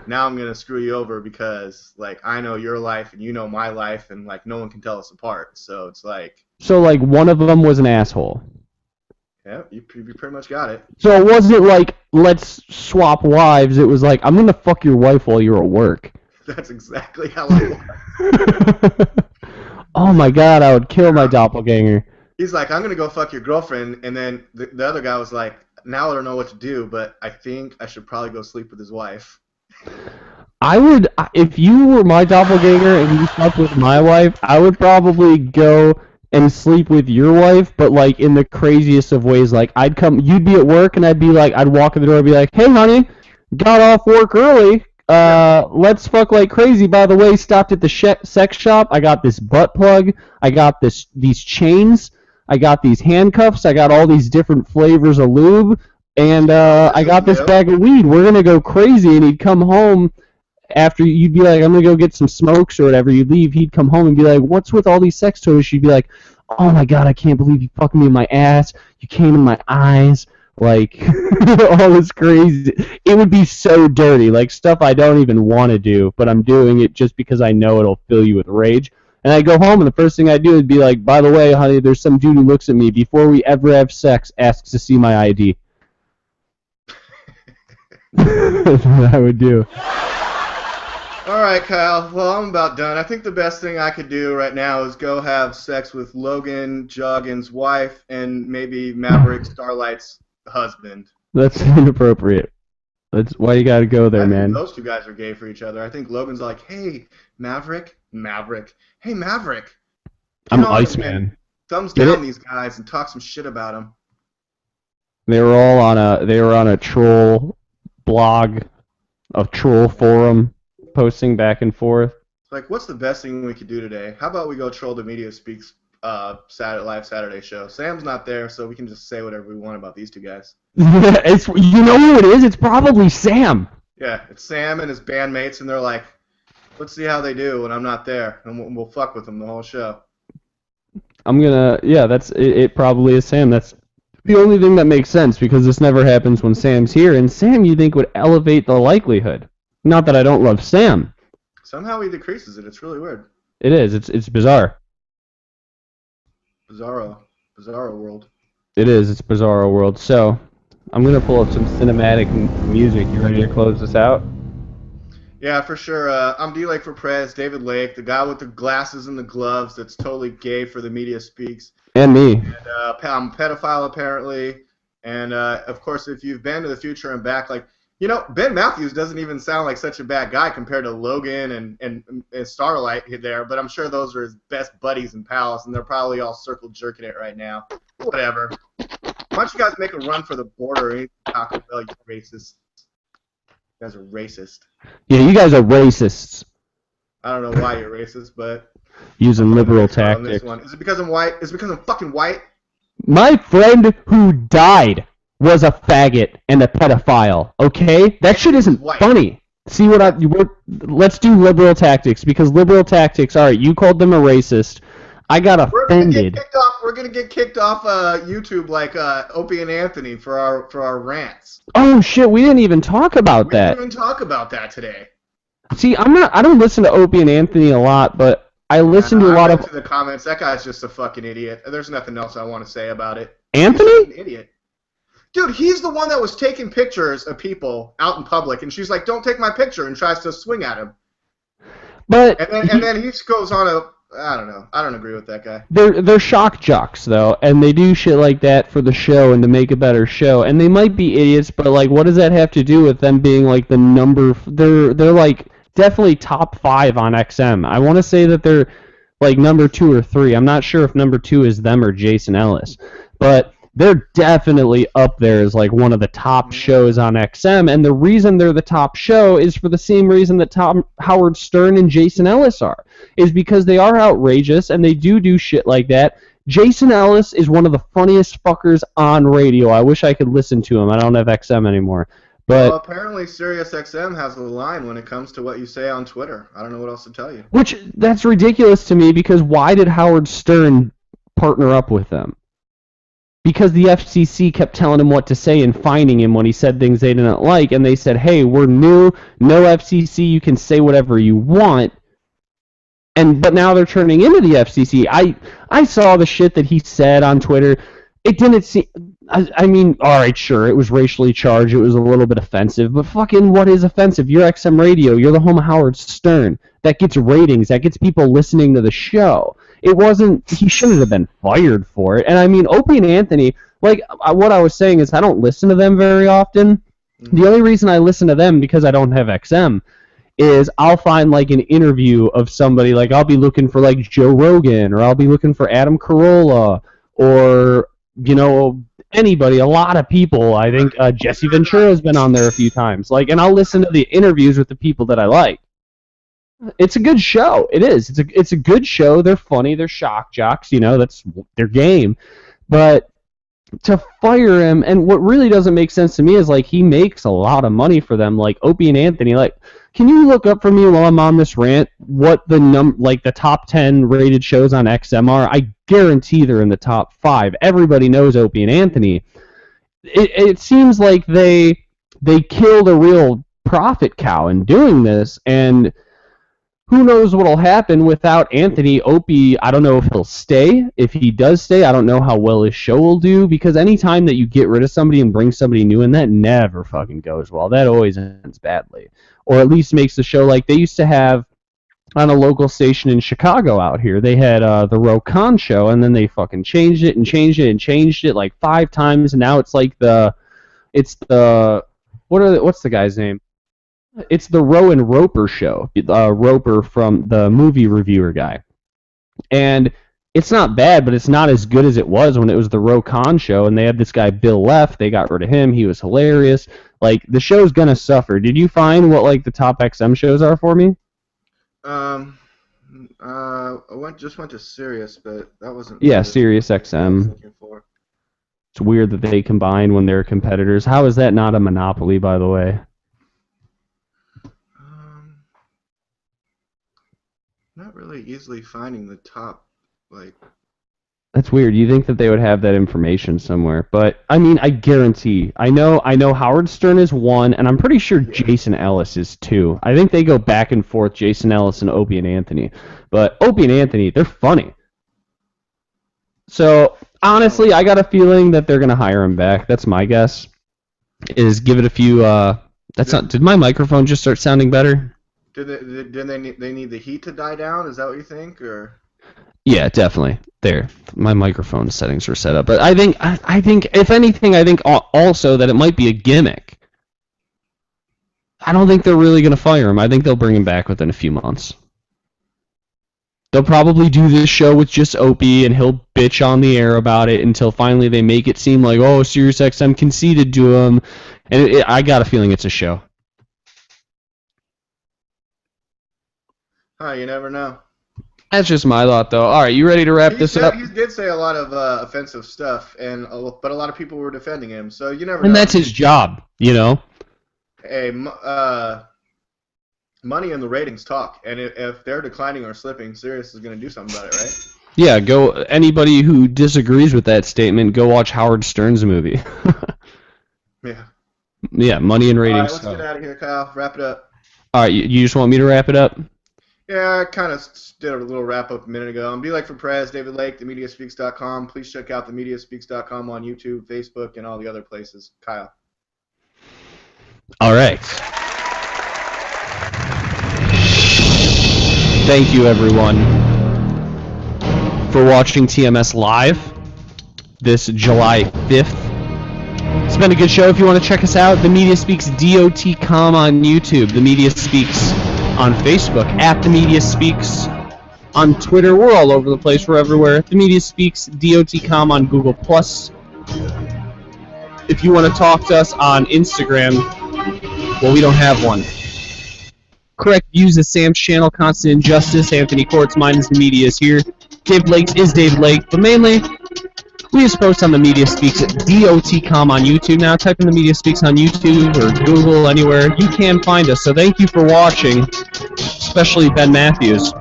now I'm gonna screw you over because like I know your life and you know my life, and like no one can tell us apart. So it's like. So like one of them was an asshole. Yeah, you pretty much got it. So it wasn't like, let's swap wives. It was like, I'm gonna fuck your wife while you're at work. That's exactly how it was. Oh my god, I would kill my doppelganger. He's like, I'm gonna go fuck your girlfriend, and then the other guy was like, now I don't know what to do, but I think I should probably go sleep with his wife. I would, if you were my doppelganger and you slept with my wife, I would probably go and sleep with your wife, but like in the craziest of ways. Like you'd be at work, and I'd walk in the door and be like, hey honey, got off work early, let's fuck like crazy. By the way, stopped at the sex shop, I got this butt plug, I got these chains, I got these handcuffs, I got all these different flavors of lube, and I got this bag of weed. We're gonna go crazy. And he'd come home after, you'd be like, I'm gonna go get some smokes or whatever. You'd leave, he'd come home and be like, what's with all these sex toys? She'd be like, oh my god, I can't believe you fucking me in my ass, you came in my eyes, like all this crazy. It would be so dirty, like stuff I don't even want to do, but I'm doing it just because I know it'll fill you with rage. And I go home, and the first thing I do is be like, by the way, honey, there's some dude who looks at me before we ever have sex, asks to see my ID. That's what I would do. All right, Kyle. Well, I'm about done. I think the best thing I could do right now is go have sex with Logan Joggin's wife and maybe Maverick Starlight's husband. That's inappropriate. That's why you gotta go there, I man. think those two guys are gay for each other. I think Logan's like, hey, Maverick. Hey, Maverick. I'm Get on it, Iceman. Thumbs Get down it? these guys and talk some shit about them. They were on a troll blog, a troll forum, posting back and forth. Like, what's the best thing we could do today? How about we go troll the Media Speaks live Saturday show? Sam's not there, so we can just say whatever we want about these two guys. It's, you know who it is? It's probably Sam. Yeah, it's Sam and his bandmates, and they're like, let's see how they do when I'm not there, and we'll fuck with them the whole show. That's it. It probably is Sam. That's the only thing that makes sense, because this never happens when Sam's here, and Sam you think would elevate the likelihood. Not that I don't love Sam. Somehow he decreases it. It's really weird. It is. It's bizarre. Bizarro world. It is. It's Bizarro World. So, I'm going to pull up some cinematic music. You ready to close this out? Yeah, for sure. I'm D-Lake for Prez, David Lake, the guy with the glasses and the gloves that's totally gay for the Media Speaks. And me. And I'm a pedophile, apparently. And, of course, if you've been to the future and back, like, you know, Ben Matthews doesn't even sound like such a bad guy compared to Logan and Starlight there, but I'm sure those are his best buddies and pals, and they're probably all circle jerking it right now. Whatever. Why don't you guys make a run for the border and eat Taco Bell, you racist. You guys are racist. Yeah, you guys are racists. I don't know why you're racist, but... Using liberal on tactics. this one. Is it because I'm white? Is it because I'm fucking white? My friend who died was a faggot and a pedophile, okay? That shit isn't White. funny. See what let's do liberal tactics, because liberal tactics, alright, you called them a racist. I got offended. We're gonna get kicked off YouTube like Opie and Anthony for our rants. Oh shit, we didn't even talk about that. We didn't even talk about that today. See, I don't listen to Opie and Anthony a lot, but I listen to a lot of... to the comments. That guy's just a fucking idiot. There's nothing else I want to say about it. Anthony? He's an idiot. Dude, he's the one that was taking pictures of people out in public, and she's like, don't take my picture, and tries to swing at him. But And then he just goes on a... I don't know. I don't agree with that guy. They're shock jocks, though, and they do shit like that for the show and to make a better show. And they might be idiots, but, like, what does that have to do with them being, like, the number... They're like, definitely top 5 on XM. I want to say that they're, like, number 2 or 3. I'm not sure if number 2 is them or Jason Ellis. But... they're definitely up there as like one of the top shows on XM, and the reason they're the top show is for the same reason that Howard Stern and Jason Ellis are, is because they are outrageous and they do shit like that. Jason Ellis is one of the funniest fuckers on radio. I wish I could listen to him. I don't have XM anymore. But well, apparently SiriusXM has a line when it comes to what you say on Twitter. I don't know what else to tell you. Which, that's ridiculous to me, because why did Howard Stern partner up with them? Because the FCC kept telling him what to say and fining him when he said things they didn't like, and they said, hey, we're new, no FCC, you can say whatever you want. But now they're turning into the FCC. I saw the shit that he said on Twitter. It didn't seem... I mean, alright, sure, it was racially charged, it was a little bit offensive, but fucking what is offensive? You're XM Radio, you're the home of Howard Stern. That gets ratings, that gets people listening to the show. It wasn't... he shouldn't have been fired for it. And I mean, Opie and Anthony, like, what I was saying is I don't listen to them very often. The only reason I listen to them, because I don't have XM, is I'll find, like, an interview of somebody, like, I'll be looking for, like, Joe Rogan, or I'll be looking for Adam Carolla, or, you know, anybody, a lot of people. I think Jesse Ventura's been on there a few times. Like, and I'll listen to the interviews with the people that I like. It's a good show. It is. It's a good show. They're funny. They're shock jocks. You know, that's their game. But to fire him, and what really doesn't make sense to me is, like, he makes a lot of money for them. Like, Opie and Anthony, like, can you look up for me while I'm on this rant what the the top 10 rated shows on XM are? I guarantee they're in the top 5. Everybody knows Opie and Anthony. It seems like they killed a real profit cow in doing this, and who knows what'll happen without Anthony. Opie, I don't know if he'll stay. If he does stay, I don't know how well his show will do, because anytime that you get rid of somebody and bring somebody new in, that never fucking goes well. That always ends badly. or at least makes the show like they used to have on a local station in Chicago out here. They had the Ro Khan show, and then they fucking changed it and changed it and changed it like 5 times, and now it's like what's the guy's name? It's the Rowan Roper show. Roper from the movie reviewer guy. And it's not bad, but it's not as good as it was when it was the Ro Khan show, and they had this guy Bill Leff. They got rid of him. He was hilarious. Like, the show's gonna suffer. Did you find what like the top XM shows are for me? I just went to Sirius, but that wasn't. Yeah, Sirius XM. It's weird that they combine when they're competitors. How is that not a monopoly, by the way? Not really easily finding the top, like. That's weird. You think that they would have that information somewhere, but I mean, I guarantee. I know Howard Stern is 1, and I'm pretty sure Jason Ellis is 2. I think they go back and forth, Jason Ellis and Opie and Anthony. But Opie and Anthony, they're funny. So honestly, I got a feeling that they're gonna hire him back. That's my guess. Is give it a few. Did my microphone just start sounding better? Did they need the heat to die down? Is that what you think, or? Yeah, definitely. There, my microphone settings were set up. But I think if anything, I think also that it might be a gimmick. I don't think they're really gonna fire him. I think they'll bring him back within a few months. They'll probably do this show with just Opie, and he'll bitch on the air about it until finally they make it seem like, oh, SiriusXM conceded to him. And I got a feeling it's a show. Huh, you never know. That's just my thought, though. All right, you ready to wrap this up? He did say a lot of offensive stuff, but a lot of people were defending him, so you never know. And that's his job, you know? Hey, money and the ratings talk, and if they're declining or slipping, Sirius is going to do something about it, right? Yeah, anybody who disagrees with that statement, go watch Howard Stern's movie. Yeah. Yeah, money and ratings. All right, let's get out of here, Kyle. Wrap it up. All right, you just want me to wrap it up? Yeah, I kind of did a little wrap-up a minute ago. I'm Be Like for Prez, David Lake, themediaspeaks.com. Please check out themediaspeaks.com on YouTube, Facebook, and all the other places. Kyle. All right. Thank you, everyone, for watching TMS Live this July 5th. It's been a good show. If you want to check us out, The Media Speaks DOT.com on YouTube, The Media Speaks on Facebook, at The Media Speaks on Twitter. We're all over the place. We're everywhere. The Media Speaks DOT.com on Google+. If you want to talk to us on Instagram, well, we don't have one. Correct views is Sam's channel, Constant Injustice. Anthony Courts, mine is The Media is here. David Lake's is David Lake, but mainly we just post on The Media Speaks at DOT.com on YouTube. Now type in The Media Speaks on YouTube or Google, anywhere. You can find us. So thank you for watching, especially Ben Matthews.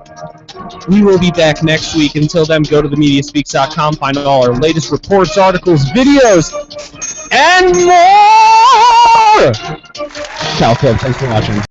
We will be back next week. Until then, go to themediaspeaks.com, find all our latest reports, articles, videos, and more! Ciao, folks. Thanks for watching.